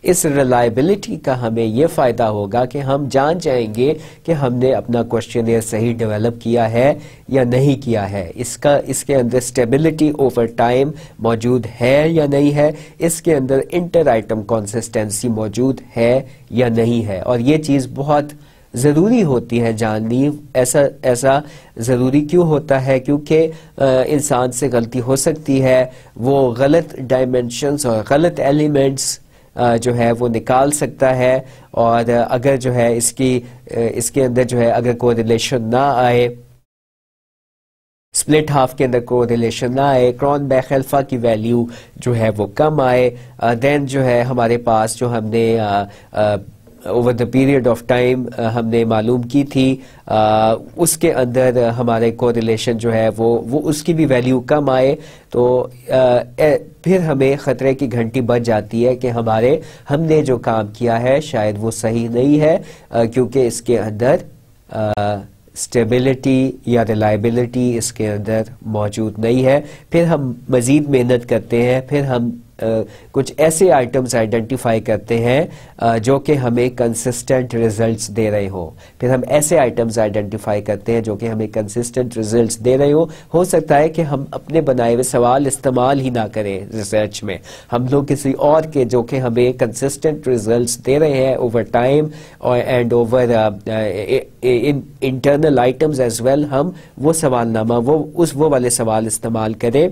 इस रिलायबिलिटी का हमें यह फ़ायदा होगा कि हम जान जाएंगे कि हमने अपना क्वेश्चनियर सही डेवलप किया है या नहीं किया है, इसके अंदर स्टेबिलिटी ओवर टाइम मौजूद है या नहीं है, इसके अंदर इंटर आइटम कंसिस्टेंसी मौजूद है या नहीं है। और ये चीज़ बहुत ज़रूरी होती है जाननी। ऐसा ज़रूरी क्यों होता है? क्योंकि इंसान से गलती हो सकती है, वो गलत डायमेंशंस और गलत एलिमेंट्स जो है वो निकाल सकता है और अगर जो है इसके अंदर जो है अगर कोरिलेशन ना आए, स्प्लिट हाफ के अंदर कोरिलेशन ना आए, क्रॉनबेक अल्फा की वैल्यू जो है वो कम आए, देन जो है हमारे पास जो हमने over the period of time हमने मालूम की थी उसके अंदर हमारे कोरिलेशन जो है वो उसकी भी वैल्यू कम आए, तो फिर हमें ख़तरे की घंटी बज जाती है कि हमने जो काम किया है शायद वो सही नहीं है, क्योंकि इसके अंदर स्टेबिलिटी या रिलायबिलिटी इसके अंदर मौजूद नहीं है। फिर हम मज़ीद मेहनत करते हैं, फिर हम कुछ ऐसे आइटम्स आइडेंटिफाई करते हैं जो कि हमें कंसिस्टेंट रिजल्ट्स दे रहे हो। फिर हम ऐसे आइटम्स आइडेंटिफाई करते हैं जो कि हमें कंसिस्टेंट रिजल्ट्स दे रहे हो सकता है कि हम अपने बनाए हुए सवाल इस्तेमाल ही ना करें रिसर्च में, हम लोग किसी और के जो कि हमें कंसिस्टेंट रिजल्ट्स दे रहे हैं ओवर टाइम और and over internal items as well, हम वो सवालनामा वो वाले सवाल इस्तेमाल करें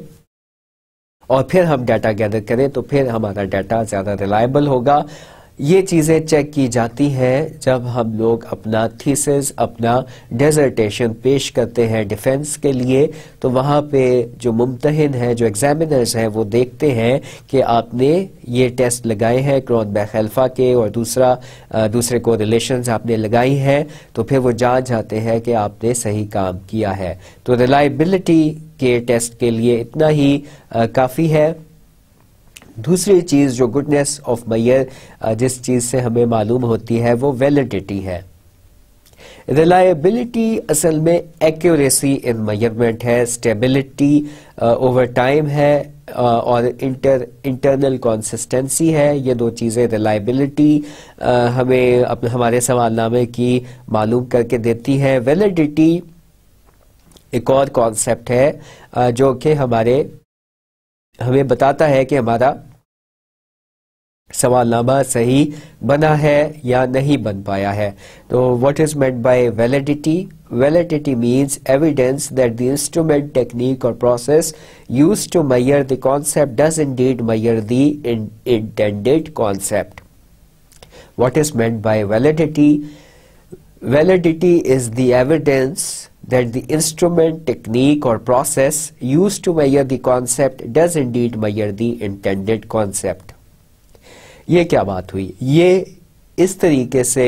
और फिर हम डाटा गैदर करें, तो फिर हमारा डाटा ज़्यादा रिलायबल होगा। ये चीज़ें चेक की जाती हैं जब हम लोग अपना थीसिस, अपना डिसर्टेशन पेश करते हैं डिफेंस के लिए, तो वहाँ पे जो मुम्तहिन है, जो एग्जामिनर्स हैं, वो देखते हैं कि आपने ये टेस्ट लगाए हैं क्रॉनबेक अल्फा के और दूसरे कोरिलेशंस आपने लगाई हैं, तो फिर वो जान जाते हैं कि आपने सही काम किया है। तो रिलायबिलिटी के टेस्ट के लिए इतना ही काफ़ी है। दूसरी चीज़ जो गुडनेस ऑफ मेजर जिस चीज़ से हमें मालूम होती है वो वैलिडिटी है। रिलायबिलिटी असल में एक्यूरेसी इन मेजरमेंट है, स्टेबिलिटी ओवर टाइम है और इंटरनल कंसिस्टेंसी है। ये दो चीज़ें रिलायबिलिटी हमें हमारे सवालनामे की मालूम करके देती है। वैलिडिटी एक और कॉन्सेप्ट है जो कि हमें बताता है कि हमारा सवालनामा सही बना है या नहीं बन पाया है। तो what is meant by validity? Validity means evidence that the instrument, technique or process used to measure the concept does indeed measure the intended concept. What is meant by validity? Validity is the evidence that the instrument, technique or process used to measure the concept does indeed measure the intended concept. ये क्या बात हुई? ये इस तरीके से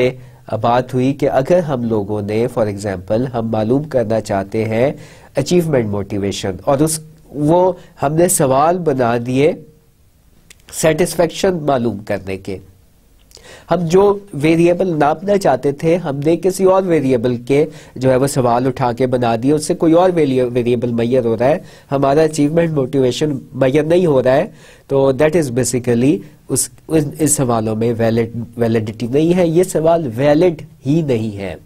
बात हुई कि अगर हम लोगों ने फॉर एग्जांपल हम मालूम करना चाहते हैं अचीवमेंट मोटिवेशन और वो हमने सवाल बना दिए सेटिस्फेक्शन मालूम करने के, हम जो वेरिएबल नापना चाहते थे हमने किसी और वेरिएबल के जो है वो सवाल उठा के बना दिए, उससे कोई और वेरिएबल मेजर हो रहा है, हमारा अचीवमेंट मोटिवेशन मेजर नहीं हो रहा है, तो दैट इज बेसिकली इस सवालों में वैलिडिटी नहीं है, ये सवाल वैलिड ही नहीं है।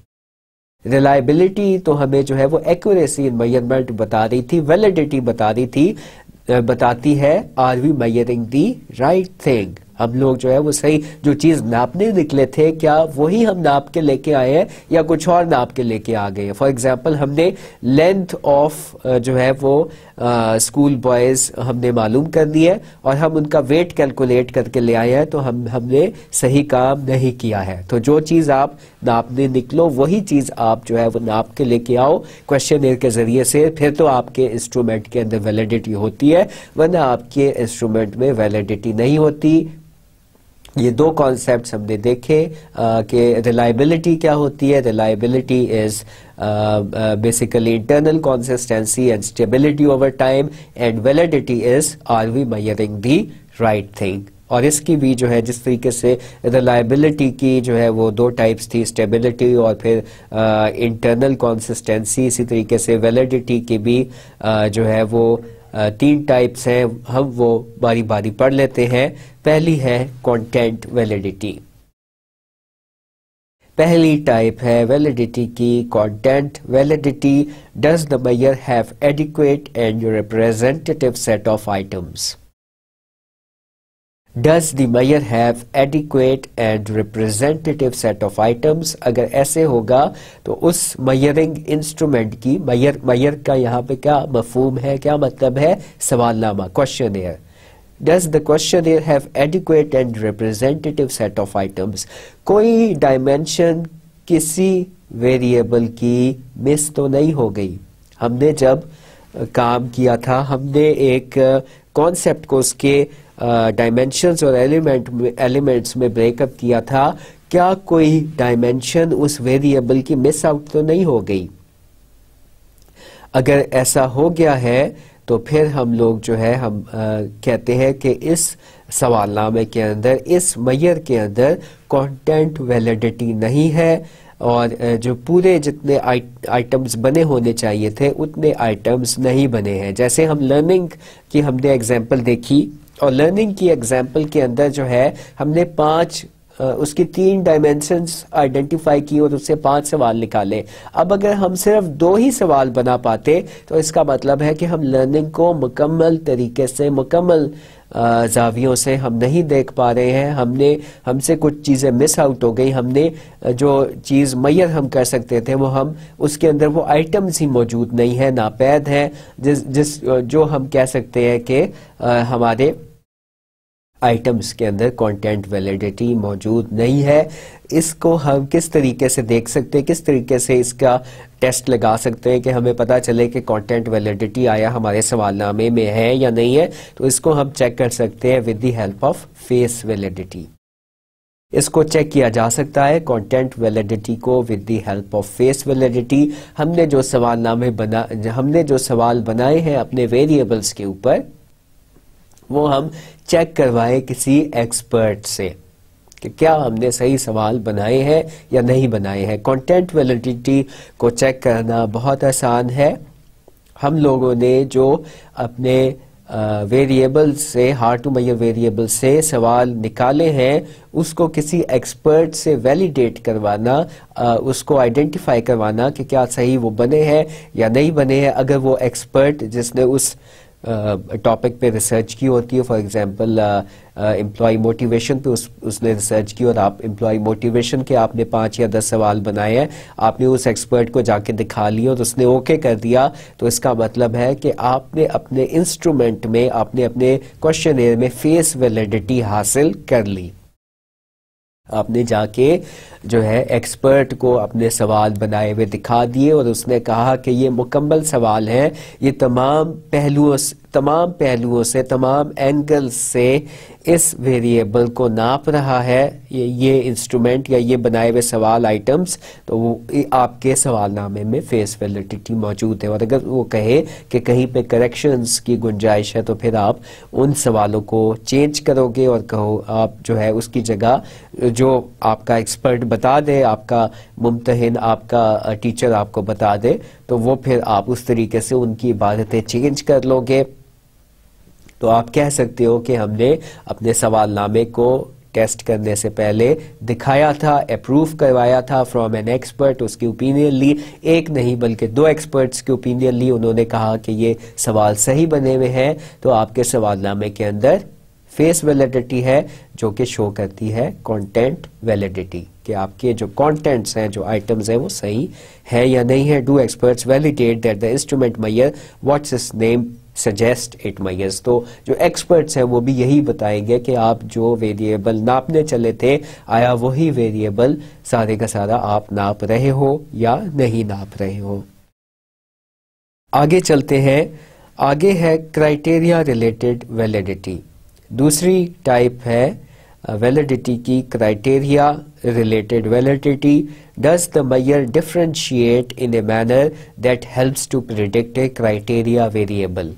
रिलायबिलिटी तो हमें जो है वो एक्यूरेसी इन मेजरमेंट बता रही थी, वैलिडिटी बता रही थी बताती है are we measuring the right thing, हम लोग जो है वो सही जो चीज नापने निकले थे क्या वही हम नाप के लेके आए हैं या कुछ और नाप के लेके आ गए हैं। फॉर एग्जांपल हमने लेंथ ऑफ जो है वो स्कूल बॉयज हमने मालूम कर दी है और हम उनका वेट कैलकुलेट करके ले आए हैं, तो हमने सही काम नहीं किया है। तो जो चीज आप नापने निकलो वही चीज आप जो है वो नाप के लेके आओ क्वेश्चन के जरिए से, फिर तो आपके इंस्ट्रूमेंट के अंदर वैलिडिटी होती है, वरना आपके इंस्ट्रूमेंट में वैलिडिटी नहीं होती। ये दो कॉन्सेप्ट्स हमने देखे कि रिलायबिलिटी क्या होती है। Reliability is basically internal consistency and stability over time, and validity is are we measuring the right thing. और इसकी भी जो है जिस तरीके से रिलायबिलिटी की जो है वो दो टाइप्स थी, स्टेबिलिटी और फिर इंटरनल कंसिस्टेंसी, इसी तरीके से वैलिडिटी की भी जो है वो तीन टाइप्स हैं। हम वो बारी बारी पढ़ लेते हैं। पहली है कंटेंट वैलिडिटी। पहली टाइप है वैलिडिटी की content validity. Does the measure have adequate and representative set of items. Does the measure have adequate and representative set of items? अगर ऐसे होगा तो उस measuring instrument की measure का यहाँ पे क्या मफहूम है, क्या मतलब है, सवालनामा, questionnaire. Does the questionnaire have adequate and representative set of items? कोई dimension किसी variable की मिस तो नहीं हो गई। हमने जब काम किया था हमने एक कॉन्सेप्ट को उसके डायमेंशंस और एलिमेंट्स में ब्रेकअप किया था, क्या कोई डायमेंशन उस वेरिएबल की मिस आउट तो नहीं हो गई। अगर ऐसा हो गया है तो फिर हम लोग जो है हम कहते हैं कि इस सवालनामे के अंदर, इस मेजर के अंदर कंटेंट वैलिडिटी नहीं है और जो पूरे जितने आइटम्स बने होने चाहिए थे उतने आइटम्स नहीं बने हैं। जैसे हम लर्निंग की हमने एग्जांपल देखी और लर्निंग की एग्जांपल के अंदर जो है हमने उसकी 3 डायमेंशंस आइडेंटिफाई की और उससे 5 सवाल निकाले। अब अगर हम सिर्फ 2 ही सवाल बना पाते तो इसका मतलब है कि हम लर्निंग को मुकम्मल तरीके से, मुकम्मल जावियों से हम नहीं देख पा रहे हैं। हमसे कुछ चीज़ें मिस आउट हो गई। हमने जो चीज़ मेजर हम कर सकते थे वो हम उसके अंदर वो आइटम्स ही मौजूद नहीं है, नापैद हैं, जो हम कह सकते हैं कि हमारे आइटम्स के अंदर कंटेंट वैलिडिटी मौजूद नहीं है। इसको हम किस तरीके से देख सकते हैं, किस तरीके से इसका टेस्ट लगा सकते हैं कि हमें पता चले कि कंटेंट वैलिडिटी आया हमारे सवालनामे में है या नहीं है। तो इसको हम चेक कर सकते हैं with the help of face validity. इसको चेक किया जा सकता है कंटेंट वैलिडिटी को with the help of face validity. हमने जो सवाल बनाए हैं अपने वेरिएबल्स के ऊपर वो हम चेक करवाएं किसी एक्सपर्ट से कि क्या हमने सही सवाल बनाए हैं या नहीं बनाए हैं। कंटेंट वैलिडिटी को चेक करना बहुत आसान है। हम लोगों ने जो अपने वेरिएबल से, हार्ड टू मेजर वेरिएबल से सवाल निकाले हैं उसको किसी एक्सपर्ट से वैलिडेट करवाना, उसको आइडेंटिफाई करवाना कि क्या सही वो बने हैं या नहीं बने हैं। अगर वो एक्सपर्ट जिसने उस टॉपिक पे रिसर्च की होती है, फॉर एग्जांपल एम्प्लॉय मोटिवेशन पे उसने रिसर्च की और आप एम्प्लॉय मोटिवेशन के आपने 5 या 10 सवाल बनाए हैं, आपने उस एक्सपर्ट को जाके दिखा लिया और उसने ओके कर दिया, तो इसका मतलब है कि आपने अपने इंस्ट्रूमेंट में, आपने अपने क्वेश्चनेयर में फेस वैलिडिटी हासिल कर ली। आपने जाके जो है एक्सपर्ट को अपने सवाल बनाए हुए दिखा दिए और उसने कहा कि ये मुकम्मल सवाल हैं, ये तमाम पहलुओं से, तमाम एंगल्स से इस वेरिएबल को नाप रहा है ये इंस्ट्रूमेंट या ये बनाए हुए सवाल आइटम्स, तो वो आपके सवालनामे में फेस वैलिडिटी मौजूद है। और अगर वो कहे कि कहीं पे करेक्शंस की गुंजाइश है तो फिर आप उन सवालों को चेंज करोगे और कहो आप जो है उसकी जगह जो आपका एक्सपर्ट बता दे, आपका मुम्तहिन, आपका टीचर आपको बता दे, तो वो फिर आप उस तरीके से उनकी इबादतें चेंज कर लोगे। तो आप कह सकते हो कि हमने अपने सवालनामे को टेस्ट करने से पहले दिखाया था, अप्रूव करवाया था फ्रॉम एन एक्सपर्ट, उसकी ओपिनियन ली, एक नहीं बल्कि 2 एक्सपर्ट्स की ओपिनियन ली, उन्होंने कहा कि ये सवाल सही बने हुए हैं, तो आपके सवालनामे के अंदर फेस वैलिडिटी है जो कि शो करती है कंटेंट वैलिडिटी, कि आपके जो कंटेंट्स हैं, जो आइटम्स हैं वो सही है या नहीं है। Do experts validate that the instrument major what's it's name suggest it measures. तो जो एक्सपर्ट्स हैं वो भी यही बताएंगे कि आप जो वेरिएबल नापने चले थे, आया वही वेरिएबल सारे का सारा आप नाप रहे हो या नहीं नाप रहे हो। आगे चलते हैं। आगे है क्राइटेरिया रिलेटेड वैलिडिटी। दूसरी टाइप है वैलिडिटी की criteria related validity. Does the measure differentiate in a manner that helps to predict a criteria variable.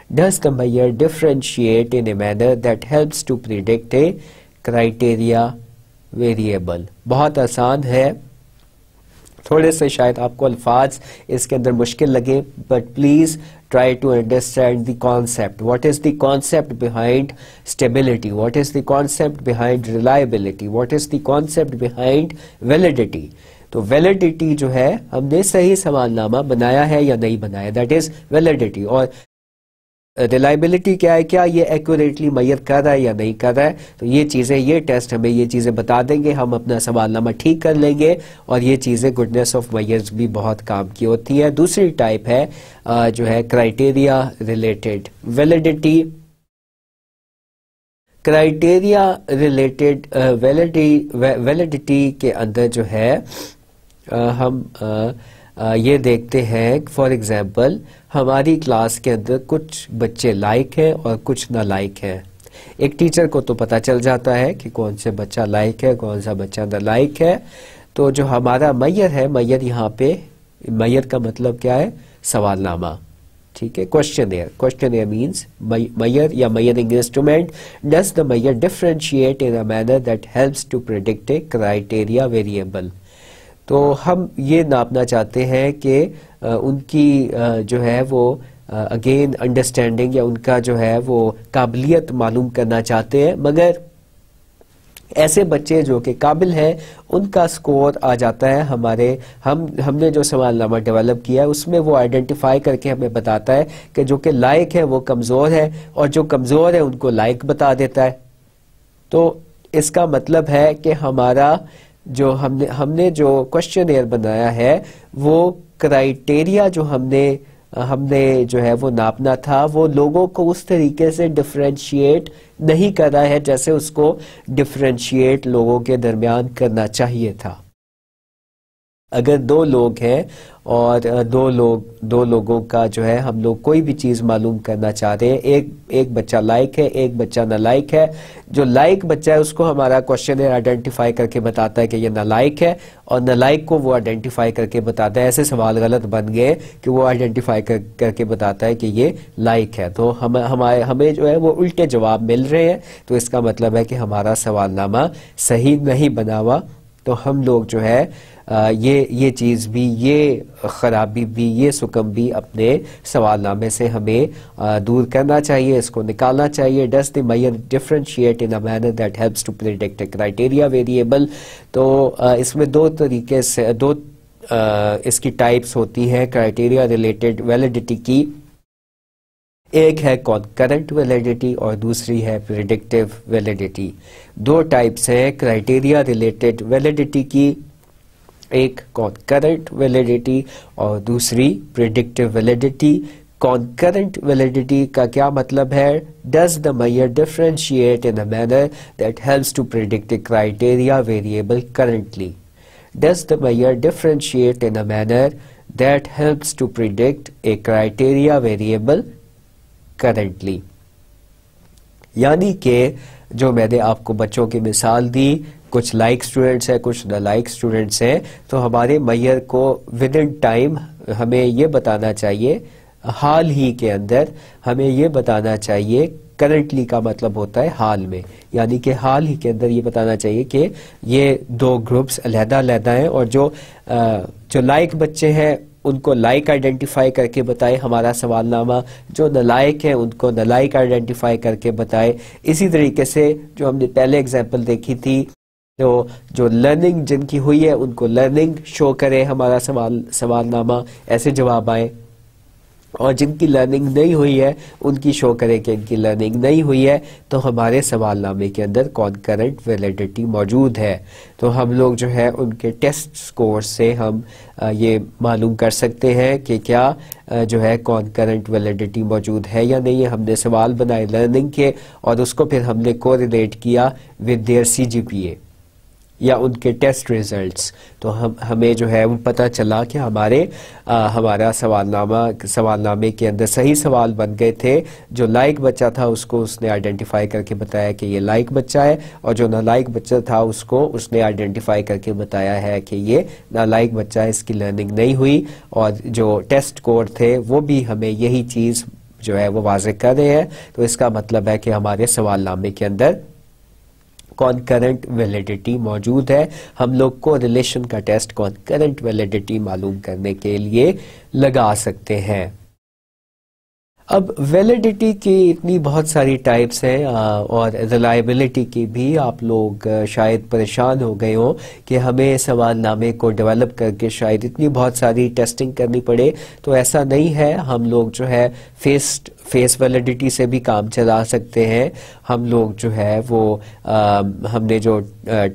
Does the measure differentiate in a manner that helps to predict a criteria variable? बहुत आसान है, थोड़े से शायद आपको अल्फाज इसके अंदर मुश्किल लगे, but please try to understand the concept. What is the concept behind stability? What is the concept behind reliability? What is the concept behind validity? तो वैलिडिटी जो है, हमने सही सवालनामा बनाया है या नहीं बनाया, दैट इज वैलिडिटी। और रिलायबिलिटी क्या है, क्या ये एक्यूरेटली मेजर कर रहा है या नहीं कर रहा है। तो ये चीज़ें, ये टेस्ट हमें ये चीज़ें बता देंगे, हम अपना सवालनामा ठीक कर लेंगे, और ये चीज़ें गुडनेस ऑफ मेजर्स भी बहुत काम की होती है। दूसरी टाइप है जो है criteria related validity. Criteria related validity के अंदर जो है हम ये देखते हैं, फॉर एग्जांपल हमारी क्लास के अंदर कुछ बच्चे लाइक हैं और कुछ ना लाइक हैं। एक टीचर को तो पता चल जाता है कि कौन से बच्चा लाइक है, कौन सा बच्चा ना लाइक है। तो जो हमारा मेजर है, मेजर यहाँ पे, मेजर का मतलब क्या है, सवालनामा, ठीक है, क्वेश्चनएयर। क्वेश्चनएयर मींस मेजर या measuring instrument. Does the measure differentiate in a manner that helps to predict a criteria variable. तो हम ये नापना चाहते हैं कि उनकी जो है वो अगेन अंडरस्टैंडिंग या उनका जो है वो काबिलियत मालूम करना चाहते हैं, मगर ऐसे बच्चे जो कि काबिल हैं उनका स्कोर आ जाता है हमारे, हमने जो सवालनामा डेवलप किया है उसमें वो आइडेंटिफाई करके हमें बताता है कि जो कि लायक है वो कमज़ोर है, और जो कमज़ोर है उनको लायक बता देता है। तो इसका मतलब है कि हमारा जो हमने जो क्वेश्चनएयर बनाया है, वो क्राइटेरिया जो हमने जो है वो नापना था, वो लोगों को उस तरीके से डिफरेंशिएट नहीं कर रहा है जैसे उसको डिफरेंशिएट लोगों के दरमियान करना चाहिए था। अगर 2 लोग हैं और दो लोगों का जो है हम लोग कोई भी चीज़ मालूम करना चाह रहे हैं, एक बच्चा लाइक है, एक बच्चा नालायक है। जो लाइक बच्चा है उसको हमारा क्वेश्चन आइडेंटिफाई करके बताता है कि ये नालायक है, और नालायक को वो आइडेंटिफाई करके बताता है। ऐसे सवाल गलत बन गए कि वो आइडेंटिफाई करके बताता है कि ये लाइक है। तो हमें जो है वो उल्टे जवाब मिल रहे हैं, तो इसका मतलब है कि हमारा सवालनामा सही नहीं बना हुआ। तो हम लोग जो है ये चीज़ भी, ये ख़राबी भी, ये सुकम भी अपने सवालनामे से हमें दूर करना चाहिए, इसको निकालना चाहिए। Does the measure differentiate in a manner that helps to predict a criteria variable. तो इसमें 2 तरीके से इसकी टाइप्स होती हैं क्राइटेरिया रिलेटेड वैलिडिटी की। एक है कॉन्करेंट वैलिडिटी और दूसरी है प्रेडिक्टिव वैलिडिटी। 2 टाइप्स हैं क्राइटेरिया रिलेटेड वैलिडिटी की, एक कॉन्करेंट वैलिडिटी और दूसरी प्रेडिक्टिव वैलिडिटी। कॉन्करेंट वैलिडिटी का क्या मतलब है? Does the measure differentiate in a manner that helps to predict a criteria variable currently. Does the measure differentiate in a manner that helps to predict a criteria variable currently? यानी कि जो मैंने आपको बच्चों की मिसाल दी, कुछ लाइक स्टूडेंट्स हैं, कुछ नालायक स्टूडेंट्स हैं, तो हमारे मेजर को विद इन टाइम हमें ये बताना चाहिए, हाल ही के अंदर हमें ये बताना चाहिए। करंटली का मतलब होता है हाल में, यानी कि हाल ही के अंदर ये बताना चाहिए कि ये 2 ग्रुप्स अलहदा अलहदा हैं, और जो लाइक बच्चे हैं उनको लायक आइडेंटिफाई करके बताए हमारा सवालनामा, जो नालायक है उनको नालायक आइडेंटिफाई करके बताए। इसी तरीके से जो हमने पहले एग्जांपल देखी थी, तो जो लर्निंग जिनकी हुई है उनको लर्निंग शो करे हमारा सवालनामा, ऐसे जवाब आए। और जिनकी लर्निंग नहीं हुई है उनकी शो करे कि इनकी लर्निंग नहीं हुई है, तो हमारे सवालनामे के अंदर कॉन्करेंट वैलिडिटी मौजूद है। तो हम लोग जो है उनके टेस्ट स्कोर से हम ये मालूम कर सकते हैं कि क्या जो है कॉन्करेंट वैलिडिटी मौजूद है या नहीं है। हमने सवाल बनाए लर्निंग के और उसको फिर हमने कोरिलेट किया विद देयर CGPA या उनके टेस्ट रिजल्ट्स, तो हमें जो है वो पता चला कि हमारा सवालनामे के अंदर सही सवाल बन गए थे। जो लायक बच्चा था उसको उसने आइडेंटिफाई करके बताया कि ये लायक बच्चा है, और जो नालायक बच्चा था उसको उसने आइडेंटिफाई करके बताया है कि ये नालायक बच्चा है, इसकी लर्निंग नहीं हुई। और जो टेस्ट कोड थे वो भी हमें यही चीज़ जो है वो वाज़ेह कर रहे हैं। तो इसका मतलब है कि हमारे सवालनामे के अंदर कॉन्करेंट वैलिडिटी मौजूद है। हम लोग को रिलेशन का टेस्ट कॉन्करेंट वैलिडिटी मालूम करने के लिए लगा सकते हैं। अब वैलिडिटी की इतनी बहुत सारी टाइप्स हैं और रिलायबिलिटी की भी। आप लोग शायद परेशान हो गए हो कि हमें सवालनामे को डेवलप करके शायद इतनी बहुत सारी टेस्टिंग करनी पड़े, तो ऐसा नहीं है। हम लोग जो है फेस वैलिडिटी से भी काम चला सकते हैं। हम लोग जो है वो हमने जो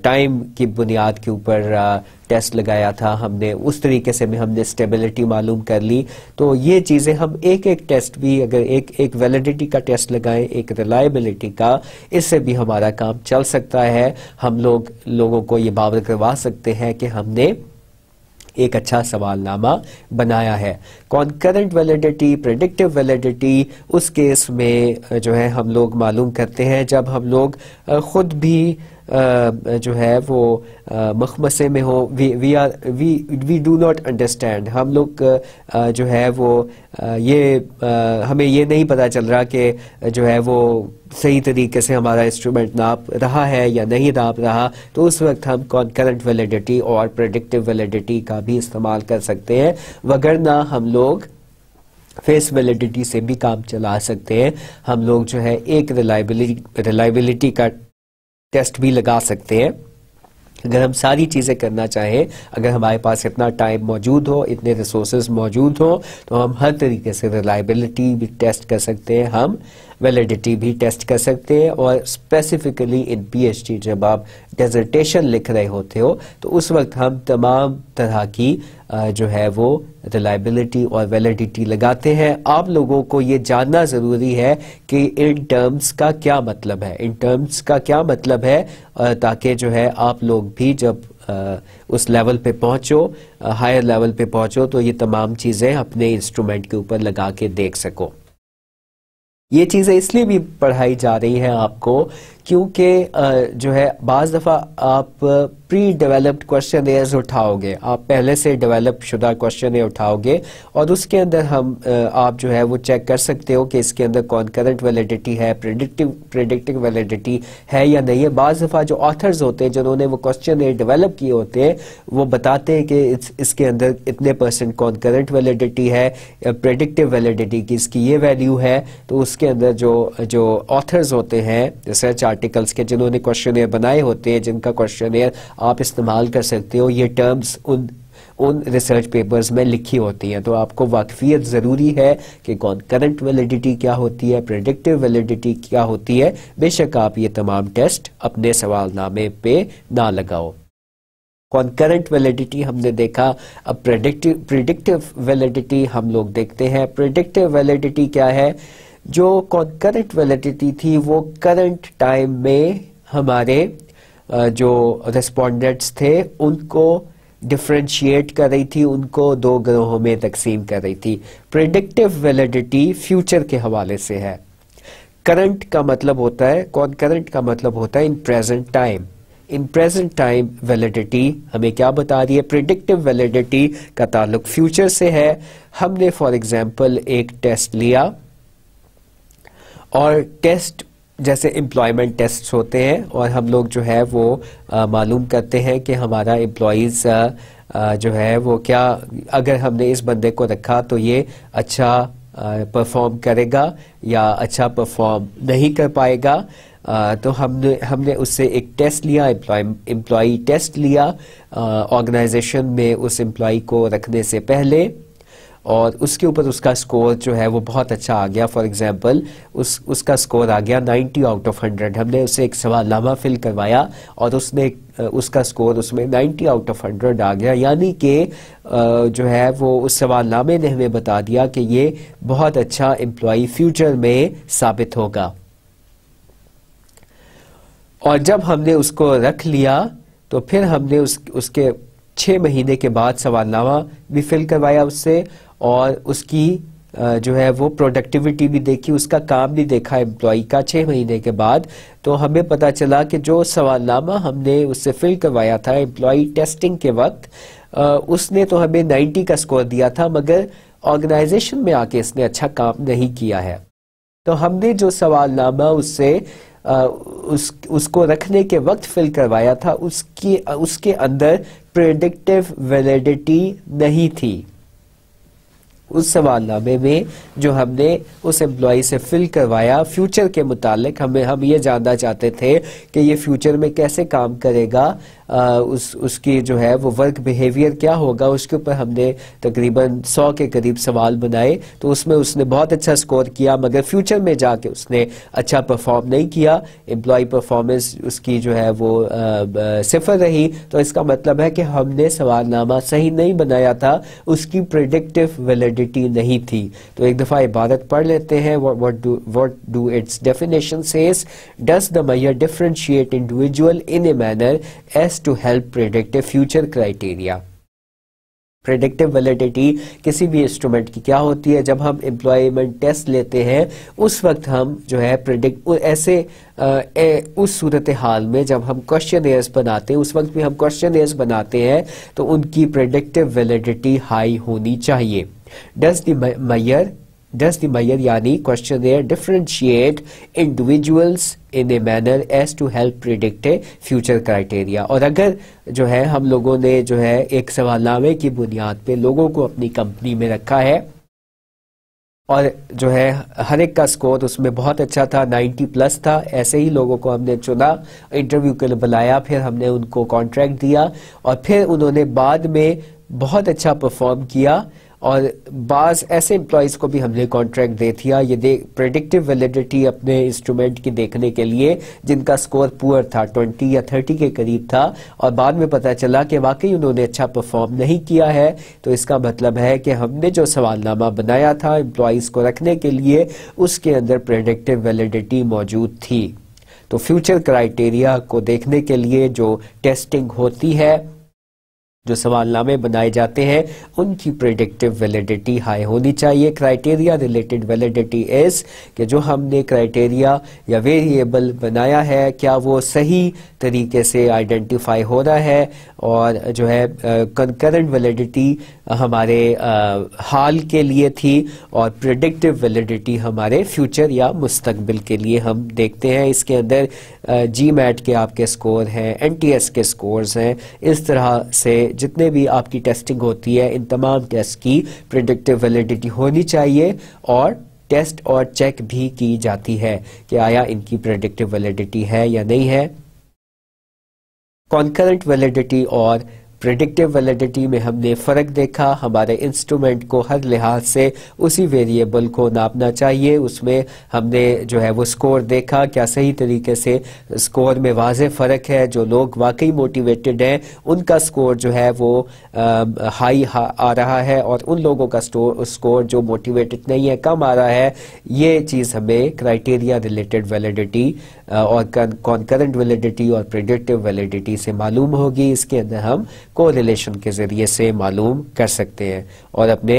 टाइम की बुनियाद के ऊपर टेस्ट लगाया था, हमने उस तरीके से भी हमने स्टेबिलिटी मालूम कर ली। तो ये चीज़ें हम एक एक टेस्ट भी, अगर एक वैलिडिटी का टेस्ट लगाएं, एक रिलायबिलिटी का, इससे भी हमारा काम चल सकता है। हम लोगों को ये बावर करवा सकते हैं कि हमने एक अच्छा सवालनामा बनाया है। कॉन्करेंट वैलिडिटी, प्रेडिक्टिव वैलिडिटी, उस केस में जो है हम लोग मालूम करते हैं जब हम लोग खुद भी जो है वो मखमसे में हो, वी डू नॉट अंडरस्टैंड। हम लोग जो है वो हमें ये नहीं पता चल रहा कि जो है वो सही तरीके से हमारा इंस्ट्रूमेंट नाप रहा है या नहीं नाप रहा, तो उस वक्त हम कॉन्करेंट वैलिडिटी और प्रेडिक्टिव वैलिडिटी का भी इस्तेमाल कर सकते हैं। वगरना हम लोग फेस वैलिडिटी से भी काम चला सकते हैं। हम लोग जो है एक रिलायबिलिटी का टेस्ट भी लगा सकते हैं। अगर हम सारी चीज़ें करना चाहें, अगर हमारे पास इतना टाइम मौजूद हो, इतने रिसोर्सेज मौजूद हो, तो हम हर तरीके से रिलायबिलिटी भी टेस्ट कर सकते हैं, हम वैलिडिटी भी टेस्ट कर सकते हैं। और स्पेसिफिकली इन PhD जब आप डिसर्टेशन लिख रहे होते हो, तो उस वक्त हम तमाम तरह की जो है वो रिलायबिलिटी और वैलिडिटी लगाते हैं। आप लोगों को ये जानना ज़रूरी है कि इन टर्म्स का क्या मतलब है, इन टर्म्स का क्या मतलब है, ताकि जो है आप लोग भी जब उस लेवल पे पहुंचो, हायर लेवल पे पहुंचो, तो ये तमाम चीज़ें अपने इंस्ट्रूमेंट के ऊपर लगा के देख सको। ये चीज़ें इसलिए भी पढ़ाई जा रही हैं आपको क्योंकि जो है बाज़ दफ़ा आप प्री डेवलप्ड क्वेश्चन एयर्स उठाओगे, आप पहले से डेवलप शुदा क्वेश्चन एयर उठाओगे और उसके अंदर आप जो है वो चेक कर सकते हो कि इसके अंदर कॉन्करेंट वैलिडिटी है, प्रेडिक्टिव वैलिडिटी है या नहीं है। बाज़ दफ़ा जो ऑथर्स होते हैं जिन्होंने वो क्वेश्चन एयर डेवलप किए होते हैं, वो बताते हैं कि इसके अंदर इतने % कॉन्करेंट वैलिडिटी है, प्रेडिक्टिव वैलिडिटी की इसकी ये वैल्यू है। तो उसके अंदर जो ऑथर्स होते हैं रिसर्च आर्टिकल्स के, जिन्होंने क्वेश्चनेयर बनाए होते हैं, जिनका क्वेश्चनेयर आप इस्तेमाल कर सकते हो, ये टर्म्स उन रिसर्च पेपर्स में लिखी होती हैं। तो आपको वाकफियत ज़रूरी है कि कॉन्करेंट वैलिडिटी क्या होती है, प्रेडिक्टिव वैलिडिटी क्या होती है। बेशक आप ये तमाम टेस्ट अपने सवालनामे पे ना लगाओ। कॉन्करेंट वैलिडिटी हमने देखा। अब प्रेडिक्टिव वैलिडिटी हम लोग देखते हैं। प्रेडिक्टिव वैलिडिटी क्या है? जो कॉन्करेंट वैलिडिटी थी वो करंट टाइम में हमारे जो रेस्पोंडेंट्स थे उनको डिफरेंशिएट कर रही थी, उनको दो ग्रोहों में तकसीम कर रही थी। प्रेडिक्टिव वैलिडिटी फ्यूचर के हवाले से है। करंट का मतलब होता है, कॉन्करेंट का मतलब होता है in present time. In present time validity हमें क्या बता रही है? प्रेडिक्टिव वैलिडिटी का ताल्लुक फ्यूचर से है। हमने फॉर एग्जांपल एक टेस्ट लिया और टेस्ट जैसे एम्प्लॉयमेंट टेस्ट होते हैं और हम लोग जो है वो मालूम करते हैं कि हमारा एम्प्लॉइज़ जो है वो क्या, अगर हमने इस बंदे को रखा तो ये अच्छा परफॉर्म करेगा या अच्छा परफॉर्म नहीं कर पाएगा। तो हमने उससे एक टेस्ट लिया, एम्प्लॉई टेस्ट लिया ऑर्गेनाइजेशन में उस एम्प्लॉई को रखने से पहले, और उसके ऊपर उसका स्कोर जो है वो बहुत अच्छा आ गया। फॉर एग्जांपल उसका स्कोर आ गया 90 आउट ऑफ 100। हमने उसे एक सवालनामा फिल करवाया और उसने उसका स्कोर उसमें 90 आउट ऑफ 100 आ गया, यानी कि जो है वो उस सवालनामे ने हमें बता दिया कि ये बहुत अच्छा एम्प्लॉई फ्यूचर में साबित होगा। और जब हमने उसको रख लिया तो फिर हमने उसके 6 महीने के बाद सवालनामा भी फिल करवाया उससे, और उसकी जो है वो प्रोडक्टिविटी भी देखी, उसका काम भी देखा एम्प्लॉई का 6 महीने के बाद। तो हमें पता चला कि जो सवालनामा हमने उससे फिल करवाया था एम्प्लॉई टेस्टिंग के वक्त, उसने तो हमें 90 का स्कोर दिया था, मगर ऑर्गेनाइजेशन में आके इसने अच्छा काम नहीं किया है। तो हमने जो सवालनामा उससे उसको रखने के वक्त फिल करवाया था उसके अंदर प्रेडिक्टिव वैलिडिटी नहीं थी। उस सवालनामे में जो हमने उस एम्प्लॉय से फिल करवाया फ्यूचर के मुतालिक, हम ये जानना चाहते थे कि ये फ्यूचर में कैसे काम करेगा, उसकी जो है वो वर्क बिहेवियर क्या होगा। उसके ऊपर हमने तकरीबन 100 के करीब सवाल बनाए। तो उसमें उसने बहुत अच्छा स्कोर किया, मगर फ्यूचर में जाके उसने अच्छा परफॉर्म नहीं किया, एम्प्लॉय परफॉर्मेंस उसकी जो है वो 0 रही। तो इसका मतलब है कि हमने सवालनामा सही नहीं बनाया था, उसकी प्रेडिक्टिव वैलिडिटी नहीं थी। तो एक दफ़ा इबारत पढ़ लेते हैं। what do its definition says? Does the measure differentiate individual in a manner as to help predict a future criteria? Predictive validity किसी भी इंस्ट्रूमेंट की क्या होती है? जब हम एम्प्लॉयमेंट टेस्ट लेते हैं उस वक्त हम जो है उस सूरत हाल में जब हम क्वेश्चनेयर्स बनाते हैं, उस वक्त भी हम क्वेश्चनेयर्स बनाते हैं तो उनकी प्रेडिक्टिव वैलिडिटी हाई होनी चाहिए। Does the measure यानी questionnaire differentiate individuals in a manner as to help predict a future criteria? और अगर जो है हम लोगों ने जो है एक सवालनामे की बुनियाद पे लोगों को अपनी कंपनी में रखा है और जो है हर एक का स्कोर उसमें बहुत अच्छा था, 90+ था, ऐसे ही लोगों को हमने चुना, इंटरव्यू के लिए बुलाया, फिर हमने उनको कॉन्ट्रैक्ट दिया और फिर उन्होंने बाद में बहुत अच्छा परफॉर्म किया। और बाज़ ऐसे एम्प्लॉयज़ को भी हमने कॉन्ट्रैक्ट दे दिया ये प्रेडिक्टिव वैलिडिटी अपने इंस्ट्रूमेंट की देखने के लिए, जिनका स्कोर पुअर था, 20 या 30 के करीब था, और बाद में पता चला कि वाकई उन्होंने अच्छा परफॉर्म नहीं किया है। तो इसका मतलब है कि हमने जो सवालनामा बनाया था एम्प्लॉयज़ को रखने के लिए उसके अंदर प्रेडिक्टिव वैलिडिटी मौजूद थी। तो फ्यूचर क्राइटेरिया को देखने के लिए जो टेस्टिंग होती है, जो सवालनामे बनाए जाते हैं, उनकी प्रेडिक्टिव वैलिडिटी हाई होनी चाहिए। क्राइटेरिया रिलेटेड वैलिडिटी इज कि जो हमने क्राइटेरिया या वेरिएबल बनाया है क्या वो सही तरीके से आइडेंटिफाई हो रहा है, और जो है कंकरेंट वैलिडिटी हमारे हाल के लिए थी और प्रेडिक्टिव वैलिडिटी हमारे फ्यूचर या मुस्तकबिल के लिए हम देखते हैं। इसके अंदर GMAT के आपके स्कोर हैं, NTS के स्कोर्स हैं, इस तरह से जितने भी आपकी टेस्टिंग होती है इन तमाम टेस्ट की प्रेडिक्टिव वैलिडिटी होनी चाहिए और टेस्ट और चेक भी की जाती है कि आया इनकी प्रेडिक्टिव वैलिडिटी है या नहीं है। कॉन्करेंट वैलिडिटी और प्रेडिक्टिव वैलिडिटी में हमने फ़र्क देखा। हमारे इंस्ट्रूमेंट को हर लिहाज से उसी वेरिएबल को नापना चाहिए, उसमें हमने जो है वो स्कोर देखा, क्या सही तरीके से स्कोर में वाज़ेह फ़र्क है। जो लोग वाकई मोटिवेटेड हैं उनका स्कोर जो है वो हाई आ रहा है, और उन लोगों का स्कोर जो मोटिवेटेड नहीं है कम आ रहा है। ये चीज़ हमें क्राइटेरिया रिलेटेड वैलिडिटी और कॉन्करेंट वैलिडिटी और प्रेडिक्टिव वैलिडिटी से मालूम होगी। इसके अंदर हम कोरिलेशन के ज़रिए से मालूम कर सकते हैं और अपने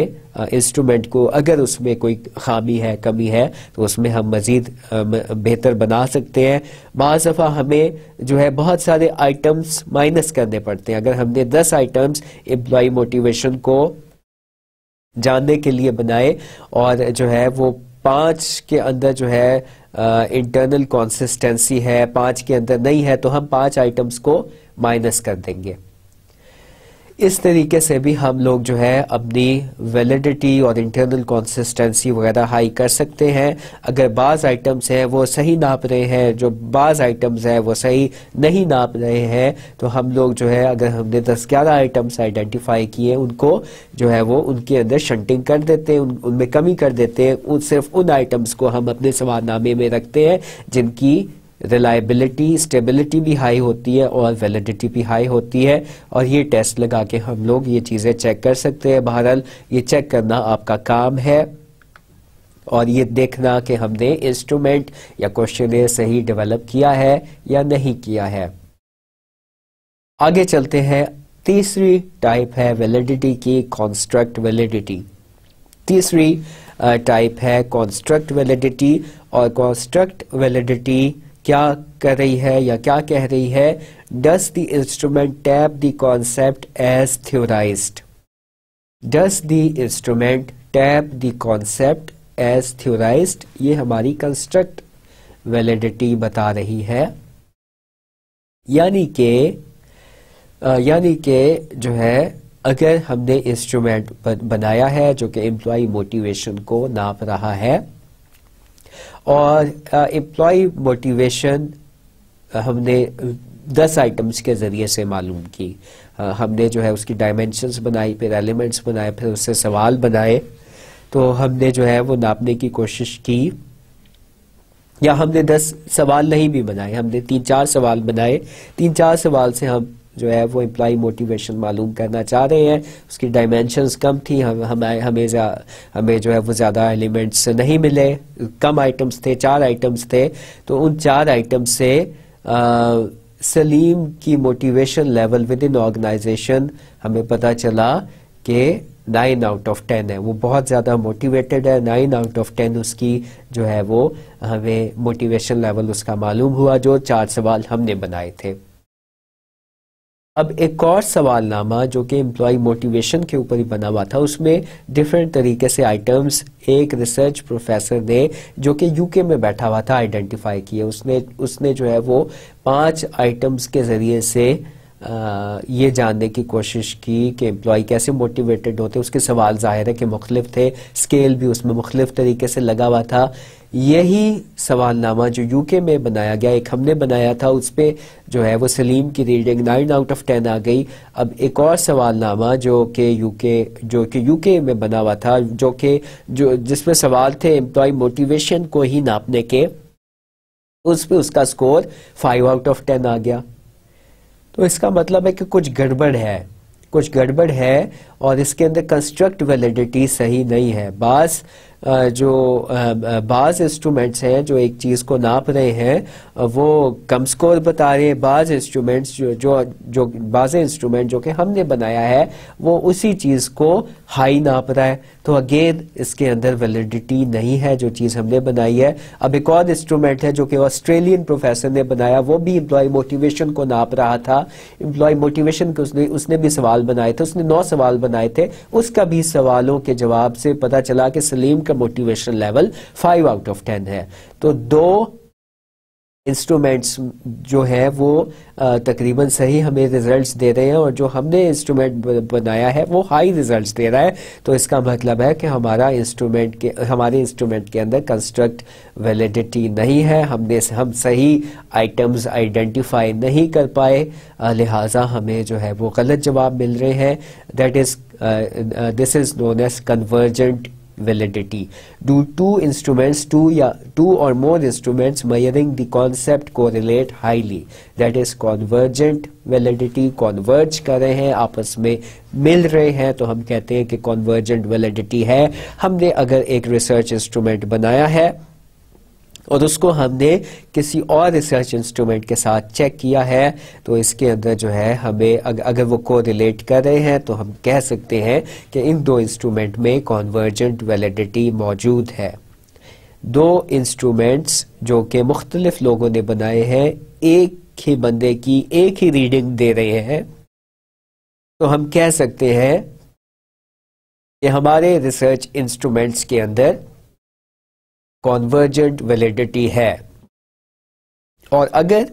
इंस्ट्रूमेंट को अगर उसमें कोई खामी है, कमी है, तो उसमें हम मज़ीद बेहतर बना सकते हैं। बाज़ दफ़ा हमें जो है बहुत सारे आइटम्स माइनस करने पड़ते हैं। अगर हमने 10 आइटम्स एम्प्लॉय मोटिवेशन को जानने के लिए बनाए और जो है वो 5 के अंदर जो है इंटरनल कंसिस्टेंसी है, 5 के अंदर नहीं है, तो हम 5 आइटम्स को माइनस कर देंगे। इस तरीके से भी हम लोग जो है अपनी वैलिडिटी और इंटरनल कंसिस्टेंसी वगैरह हाई कर सकते हैं। अगर बाज़ आइटम्स हैं वो सही नाप रहे हैं, जो बाज़ आइटम्स हैं वो सही नहीं नाप रहे हैं, तो हम लोग जो है अगर हमने 10-11 आइटम्स आइडेंटिफाई किए उनको जो है वो उनके अंदर शंटिंग कर देते हैं, उनमें कमी कर देते हैं। सिर्फ उन आइटम्स को हम अपने सवालनामे में रखते हैं जिनकी रिलायबिलिटी, स्टेबिलिटी भी हाई होती है और वैलिडिटी भी हाई होती है, और ये टेस्ट लगा के हम लोग ये चीज़ें चेक कर सकते हैं। बहरहाल ये चेक करना आपका काम है और ये देखना कि हमने इंस्ट्रूमेंट या क्वेश्चन सही डेवलप किया है या नहीं किया है। आगे चलते हैं। तीसरी टाइप है वैलिडिटी की, कॉन्स्ट्रक्ट वैलिडिटी। तीसरी टाइप है कॉन्स्ट्रक्ट वैलिडिटी, और कॉन्स्ट्रक्ट वैलिडिटी क्या कर रही है या क्या कह रही है? Does the instrument tap the concept as theorised? Does the instrument tap the concept as theorised? ये हमारी कंस्ट्रक्ट वैलिडिटी बता रही है। यानी कि जो है अगर हमने इंस्ट्रूमेंट बनाया है जो कि एम्प्लॉय मोटिवेशन को नाप रहा है, और एम्प्लॉय मोटिवेशन हमने 10 आइटम्स के ज़रिए से मालूम की। हमने जो है उसकी डायमेंशंस बनाई, फिर एलिमेंट्स बनाए, फिर उससे सवाल बनाए, तो हमने जो है वो नापने की कोशिश की। या हमने 10 सवाल नहीं भी बनाए, हमने 3-4 सवाल बनाए। 3-4 सवाल से हम जो है वो एम्प्लॉय मोटिवेशन मालूम करना चाह रहे हैं। उसकी डायमेंशंस कम थी, हमें जो है वो ज़्यादा एलिमेंट्स नहीं मिले, कम आइटम्स थे, 4 आइटम्स थे। तो उन 4 आइटम्स से सलीम की motivation level within organization हमें पता चला कि 9 आउट ऑफ 10 है। वो बहुत ज़्यादा मोटिवेटेड है। 9 आउट ऑफ 10 उसकी जो है वो हमें मोटिवेशन लेवल उसका मालूम हुआ, जो 4 सवाल हमने बनाए थे। अब एक और सवालनामा जो कि एम्प्लॉय मोटिवेशन के ऊपर ही बना हुआ था, उसमें डिफरेंट तरीके से आइटम्स एक रिसर्च प्रोफेसर ने जो कि यूके में बैठा हुआ था आइडेंटिफाई किए। उसने जो है वो 5 आइटम्स के ज़रिए से ये जानने की कोशिश की कि एम्प्लॉय कैसे मोटिवेटेड होते। उसके सवाल ज़ाहिर है कि मुख्तलिफ थे, स्केल भी उसमें मुख्तलिफ तरीके से लगा हुआ था। यही सवालनामा जो यूके में बनाया गया, एक हमने बनाया था, उस पर जो है वो सलीम की रीडिंग 9 आउट ऑफ 10 आ गई। अब एक और सवालनामा जो कि यूके में बना हुआ था, जिसमें सवाल थे एम्प्लॉय मोटिवेशन को ही नापने के, उस पर उसका स्कोर 5 आउट ऑफ 10 आ गया। तो इसका मतलब है कि कुछ गड़बड़ है और इसके अंदर कंस्ट्रक्ट वैलिडिटी सही नहीं है। बाज़ इंस्ट्रूमेंट्स हैं जो एक चीज़ को नाप रहे हैं वो कम स्कोर बता रहे हैं। बाज़ इंस्ट्रूमेंट्स बाज़ इंस्ट्रूमेंट जो कि हमने बनाया है वो उसी चीज़ को हाई नाप रहा है। तो अगेन इसके अंदर वैलिडिटी नहीं है जो चीज़ हमने बनाई है। अब एक और इंस्ट्रूमेंट है जो कि ऑस्ट्रेलियन प्रोफेसर ने बनाया, वो भी एम्प्लॉय मोटिवेशन को नाप रहा था। एम्प्लॉय मोटिवेशन के उसने भी सवाल बनाए थे, उसने 9 सवाल बनाए थे। उसका भी सवालों के जवाब से पता चला कि सलीम का मोटिवेशन लेवल 5 आउट ऑफ 10 है। तो 2 इंस्ट्रूमेंट्स जो है वो तकरीबन सही हमें रिजल्ट्स दे रहे हैं, और जो हमने इंस्ट्रूमेंट बनाया है वो हाई रिजल्ट्स दे रहा है। तो इसका मतलब है कि हमारे इंस्ट्रूमेंट के अंदर कंस्ट्रक्ट वैलिडिटी नहीं है। हम सही आइटम्स आइडेंटिफाई नहीं कर पाए, लिहाजा हमें जो है वो गलत जवाब मिल रहे हैं। This is known as convergent validity. Do two or more instruments measuring the concept correlate highly? That is convergent validity. Converge कर रहे हैं, आपस में मिल रहे हैं, तो हम कहते हैं कि convergent validity है। हमने अगर एक रिसर्च इंस्ट्रूमेंट बनाया है और उसको हमने किसी और रिसर्च इंस्ट्रूमेंट के साथ चेक किया है, तो इसके अंदर जो है हमें अगर वो को रिलेट कर रहे हैं तो हम कह सकते हैं कि इन 2 इंस्ट्रूमेंट में कॉन्वर्जेंट वैलिडिटी मौजूद है। 2 इंस्ट्रूमेंट्स जो कि मुख्तलिफ लोगों ने बनाए हैं, एक ही बंदे की एक ही रीडिंग दे रहे हैं, तो हम कह सकते हैं कि हमारे रिसर्च इंस्ट्रूमेंट्स के अंदर कॉन्वर्जेंट वैलिडिटी है। और अगर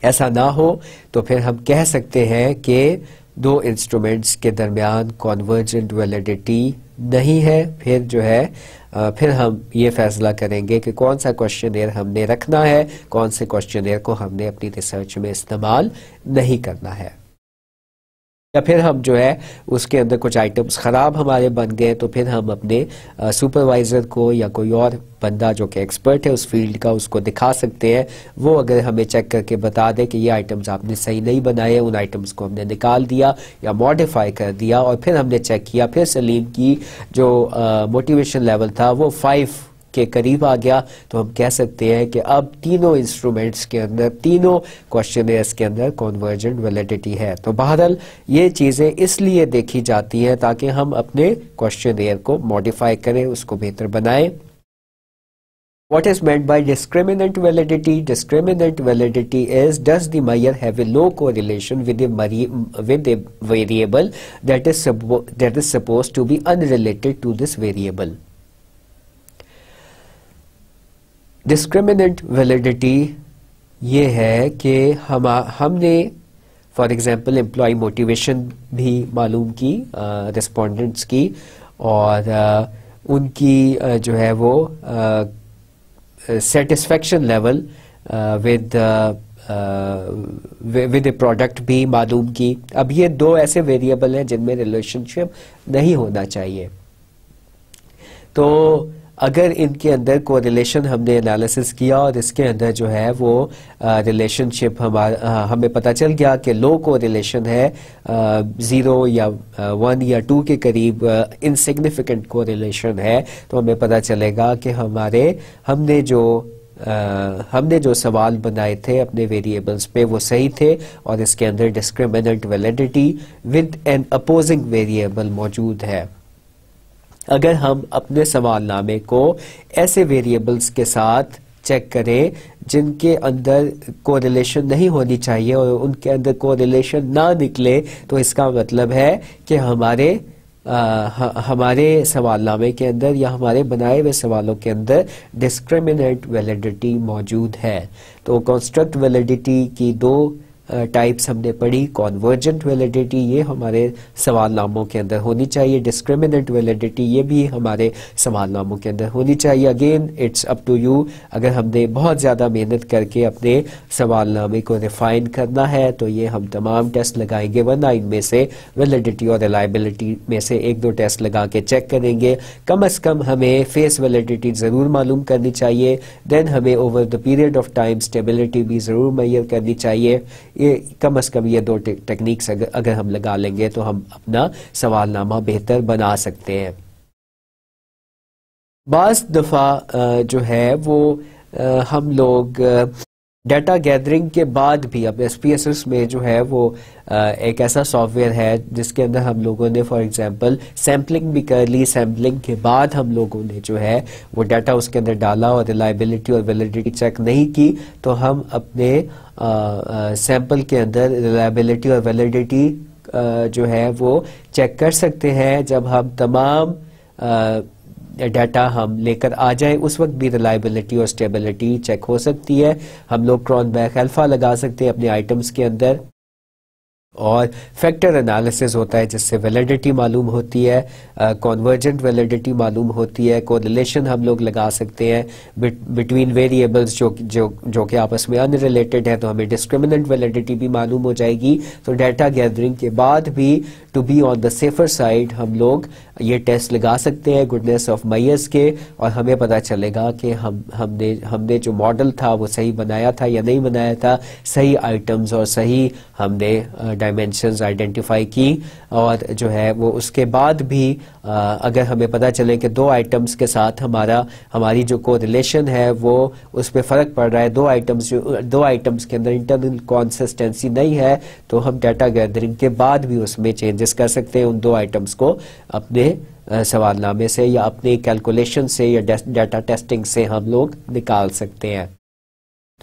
ऐसा ना हो तो फिर हम कह सकते हैं कि दो इंस्ट्रूमेंट्स के दरमियान कॉन्वर्जेंट वैलिडिटी नहीं है। फिर जो है फिर हम ये फैसला करेंगे कि कौन सा क्वेश्चनेयर हमने रखना है, कौन से क्वेश्चनेयर को हमने अपनी रिसर्च में इस्तेमाल नहीं करना है। या फिर हम जो है उसके अंदर कुछ आइटम्स ख़राब हमारे बन गए तो फिर हम अपने सुपरवाइज़र को या कोई और बंदा जो कि एक्सपर्ट है उस फील्ड का उसको दिखा सकते हैं। वो अगर हमें चेक करके बता दे कि ये आइटम्स आपने सही नहीं बनाए, उन आइटम्स को हमने निकाल दिया या मॉडिफाई कर दिया, और फिर हमने चेक किया, फिर सलीम की जो मोटिवेशन लेवल था वो 5 के करीब आ गया, तो हम कह सकते हैं कि अब तीनों इंस्ट्रूमेंट्स के अंदर, तीनों क्वेश्चनेयर्स के अंदर कॉन्वर्जेंट वैलिडिटी है। तो बहरहाल ये चीज़ें इसलिए देखी जाती हैं ताकि हम अपने क्वेश्चनेयर को मॉडिफाई करें, उसको बेहतर बनाएं। What is meant by discriminant validity? Discriminant validity is, does the measure have a low correlation with a variable that is supposed to be unrelated to this variable? Discriminant validity ये है कि हमने for example employ motivation भी मालूम की respondents की, और उनकी जो है वो satisfaction level with A product भी मालूम की। अब ये दो ऐसे वेरिएबल हैं जिनमें रिलेशनशिप नहीं होना चाहिए, तो अगर इनके अंदर कोरिलेशन हमने एनालिसिस किया और इसके अंदर जो है वो रिलेशनशिप हमें पता चल गया कि लो कोरिलेशन है, 0 या 1 या 2 के करीब इनसिग्निफिकेंट कोरिलेशन है, तो हमें पता चलेगा कि हमने जो सवाल बनाए थे अपने वेरिएबल्स पे वो सही थे, और इसके अंदर discriminant validity with an opposing variable मौजूद है। अगर हम अपने सवालनामे को ऐसे वेरिएबल्स के साथ चेक करें जिनके अंदर कोरिलेशन नहीं होनी चाहिए और उनके अंदर कोरिलेशन ना निकले, तो इसका मतलब है कि हमारे सवालनामे के अंदर या हमारे बनाए हुए सवालों के अंदर डिस्क्रिमिनेंट वैलिडिटी मौजूद है। तो कंस्ट्रक्ट वैलिडिटी की दो टाइप्स हमने पढ़ी। कॉन्वर्जेंट वैलिडिटी ये हमारे सवालनामों के अंदर होनी चाहिए, डिस्क्रिमिनेंट वैलिडिटी ये भी हमारे सवालनामों के अंदर होनी चाहिए। Again it's up to you, अगर हमने बहुत ज़्यादा मेहनत करके अपने सवालनामे को रिफाइन करना है तो ये हम तमाम टेस्ट लगाएंगे, वरना इनमें से वैलिडिटी और रिलायबिलिटी में से 1-2 टेस्ट लगा के चेक करेंगे। कम से कम हमें फेस वैलिडिटी ज़रूर मालूम करनी चाहिए, देन हमें over the period of time stability भी ज़रूर मेजर करनी चाहिए। ये कम से कम ये 2 टेक्निक्स अगर हम लगा लेंगे तो हम अपना सवालनामा बेहतर बना सकते हैं। बाज़ दफ़ा जो है वो हम लोग डाटा गैदरिंग के बाद भी, अब SPSS में जो है वो एक ऐसा सॉफ्टवेयर है जिसके अंदर हम लोगों ने फॉर एग्जांपल सैम्पलिंग भी कर ली। सैम्पलिंग के बाद हम लोगों ने जो है वो डाटा उसके अंदर डाला और रिलायबिलिटी और वैलिडिटी चेक नहीं की, तो हम अपने सैंपल के अंदर रिलायबिलिटी और वैलिडिटी जो है वो चेक कर सकते हैं। जब हम तमाम डाटा हम लेकर आ जाएं उस वक्त भी रिलायबिलिटी और स्टेबिलिटी चेक हो सकती है। हम लोग क्रॉनबैक अल्फा लगा सकते हैं अपने आइटम्स के अंदर, और फैक्टर एनालिसिस होता है जिससे वैलिडिटी मालूम होती है, कॉन्वर्जेंट वैलिडिटी मालूम होती है, कोरिलेशन हम लोग लगा सकते हैं बिटवीन वेरिएबल्स जो कि आपस में अनरिलेटेड है, तो हमें डिस्क्रिमिनेंट वैलिडिटी भी मालूम हो जाएगी। तो डाटा गैदरिंग के बाद भी to be on the safer side हम लोग ये टेस्ट लगा सकते हैं गुडनेस ऑफ मेजर्स के, और हमें पता चलेगा कि हमने जो मॉडल था वो सही बनाया था या नहीं बनाया था, सही आइटम्स और सही हमने डायमेंशंस आइडेंटिफाई की, और जो है वो उसके बाद भी अगर हमें पता चले कि 2 आइटम्स के साथ हमारी जो कोरिलेशन है वो उस पर फ़र्क पड़ रहा है, 2 आइटम्स के अंदर इंटरनल कंसिस्टेंसी नहीं है, तो हम डाटा गैदरिंग के बाद भी उसमें चेंजेस कर सकते हैं। उन 2 आइटम्स को अपने सवालनामे से या अपने कैलकुलेशन से या डाटा टेस्टिंग से हम लोग निकाल सकते हैं।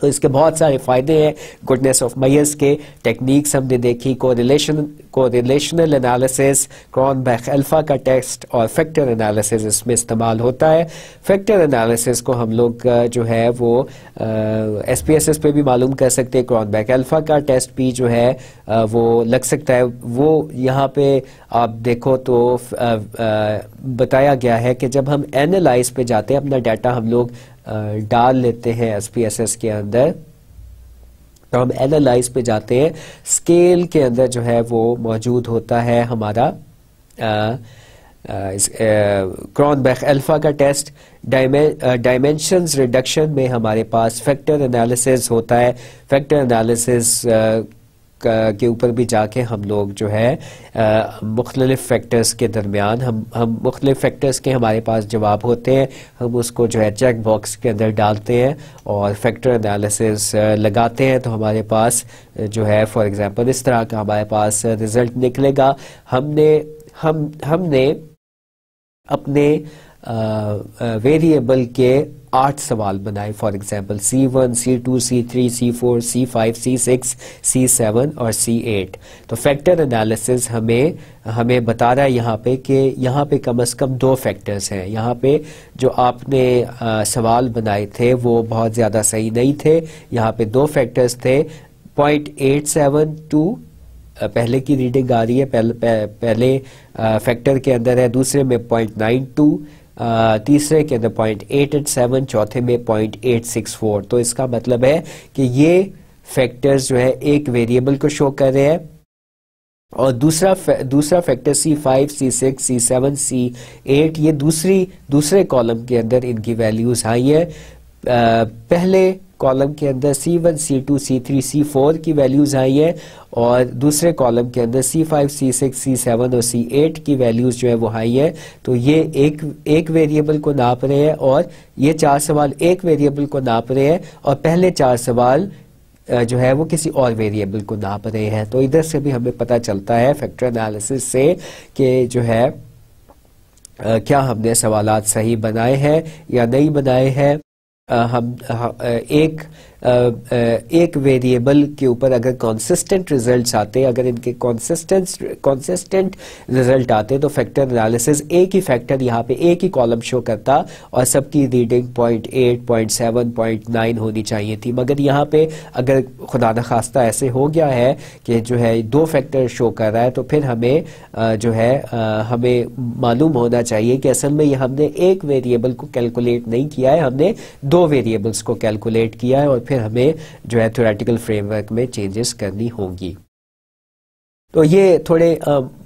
तो इसके बहुत सारे फ़ायदे हैं। गुडनेस ऑफ मेयर्स के टेक्निक्स हमने देखी, कोरिलेशनल एनालिसिस, क्रॉनबेक अल्फा का टेस्ट और फैक्टर एनालिसिस इसमें इस्तेमाल होता है। फैक्टर एनालिसिस को हम लोग जो है वो SPSS पे भी मालूम कर सकते हैं। क्रॉनबेक अल्फा का टेस्ट भी जो है वो लग सकता है। वो यहाँ पे आप देखो तो बताया गया है कि जब हम एनालाइज पे जाते हैं, अपना डाटा हम लोग डाल लेते हैं SPSS के अंदर, तो हम एनालाइज पे जाते हैं, स्केल के अंदर जो है वो मौजूद होता है हमारा क्रॉनबेक अल्फा का टेस्ट। डायमेंशंस रिडक्शन में हमारे पास फैक्टर एनालिसिस होता है। फैक्टर एनालिसिस के ऊपर भी जाके हम लोग जो है मुख्तलिफ फैक्टर्स के दरमियान हम मुख्तलिफ फैक्टर्स के हमारे पास जवाब होते हैं, हम उसको जो है चेक बॉक्स के अंदर डालते हैं और फैक्टर एनालिसिस लगाते हैं, तो हमारे पास जो है फॉर एग्जांपल इस तरह का हमारे पास रिजल्ट निकलेगा। हमने अपने वेरिएबल के 8 सवाल बनाए, for example C1, C2, C3, C4, C5, C6, C7 और C8। तो फैक्टर एनालिसिस हमें बता रहा है यहाँ पे कि यहाँ पे कम से कम 2 फैक्टर्स हैं। यहाँ पे जो आपने सवाल बनाए थे वो बहुत ज़्यादा सही नहीं थे। यहाँ पे 2 फैक्टर्स थे, 0.872 पहले की रीडिंग आ रही है, पहले फैक्टर के अंदर है, दूसरे में 0.92, तीसरे के अंदर 0.887, चौथे में 0.864। तो इसका मतलब है कि ये फैक्टर्स जो है एक वेरिएबल को शो कर रहे हैं, और दूसरा factor C5, C6, C7, C8 ये दूसरे कॉलम के अंदर इनकी वैल्यूज आई है। पहले कॉलम के अंदर C1, C2, C3, C4 की वैल्यूज आई है, और दूसरे कॉलम के अंदर C5, C6, C7 और C8 की वैल्यूज जो है वो आई है। तो ये एक वेरिएबल को नाप रहे हैं, और ये 4 सवाल एक वेरिएबल को नाप रहे हैं, और पहले 4 सवाल जो है वो किसी और वेरिएबल को नाप रहे हैं। तो इधर से भी हमें पता चलता है फैक्टर एनालिसिस से कि जो है क्या हमने सवालात सही बनाए हैं या नहीं बनाए हैं। हम एक वेरिएबल के ऊपर अगर कंसिस्टेंट रिजल्ट्स आते, अगर इनके कंसिस्टेंट रिजल्ट आते, तो फैक्टर एनालिसिस एक ही फैक्टर यहाँ पे एक ही कॉलम शो करता और सबकी रीडिंग 0.8, 0.7, 0.9 होनी चाहिए थी। मगर यहाँ पे अगर खुदा न खास्ता ऐसे हो गया है कि जो है 2 फैक्टर शो कर रहा है, तो फिर हमें जो है हमें मालूम होना चाहिए कि असल में ये हमने एक वेरिएबल को कैलकुलेट नहीं किया है, हमने 2 वेरिएबल्स को कैलकुलेट किया है, और फिर हमें जो है थ्योरेटिकल फ्रेमवर्क में चेंजेस करनी होंगी। तो ये थोड़े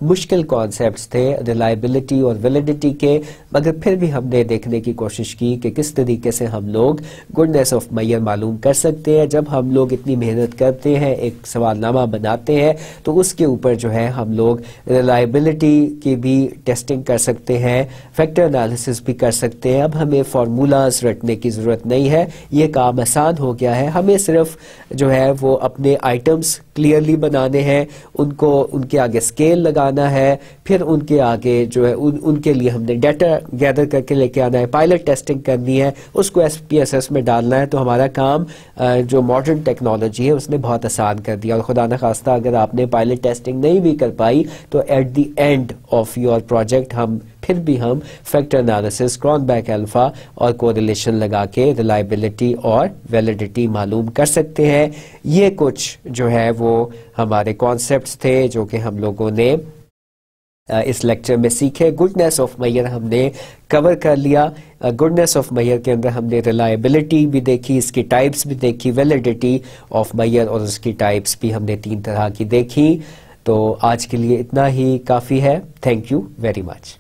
मुश्किल कॉन्सेप्ट्स थे रिलायबिलिटी और वैलिडिटी के, मगर फिर भी हमने देखने की कोशिश की कि किस तरीके से हम लोग गुडनेस ऑफ मेयर मालूम कर सकते हैं। जब हम लोग इतनी मेहनत करते हैं, एक सवालनामा बनाते हैं, तो उसके ऊपर जो है हम लोग रिलायबिलिटी की भी टेस्टिंग कर सकते हैं, फैक्टर एनालिसिस भी कर सकते हैं। अब हमें फार्मूलाज रटने की ज़रूरत नहीं है, ये काम आसान हो गया है। हमें सिर्फ जो है वो अपने आइटम्स क्लियरली बनाने हैं, उनके आगे स्केल लगाना है, फिर उनके आगे जो है उनके लिए हमने डाटा गैदर करके लेके आना है, पायलट टेस्टिंग करनी है, उसको SPSS में डालना है। तो हमारा काम जो मॉडर्न टेक्नोलॉजी है उसने बहुत आसान कर दिया। और खुदा न खास्ता अगर आपने पायलट टेस्टिंग नहीं भी कर पाई, तो at the end of your project हम फैक्टर एनालिसिस, क्रॉनबेक अल्फा और कोरिलेशन लगा के रिलायबिलिटी और वैलिडिटी मालूम कर सकते हैं। ये कुछ जो है वो हमारे कॉन्सेप्ट्स थे जो कि हम लोगों ने इस लेक्चर में सीखे। गुडनेस ऑफ मेयर हमने कवर कर लिया। गुडनेस ऑफ मेयर के अंदर हमने रिलायबिलिटी भी देखी, इसकी टाइप्स भी देखी, वैलिडिटी ऑफ मेयर और उसकी टाइप्स भी हमने 3 तरह की देखी। तो आज के लिए इतना ही काफ़ी है। Thank you very much.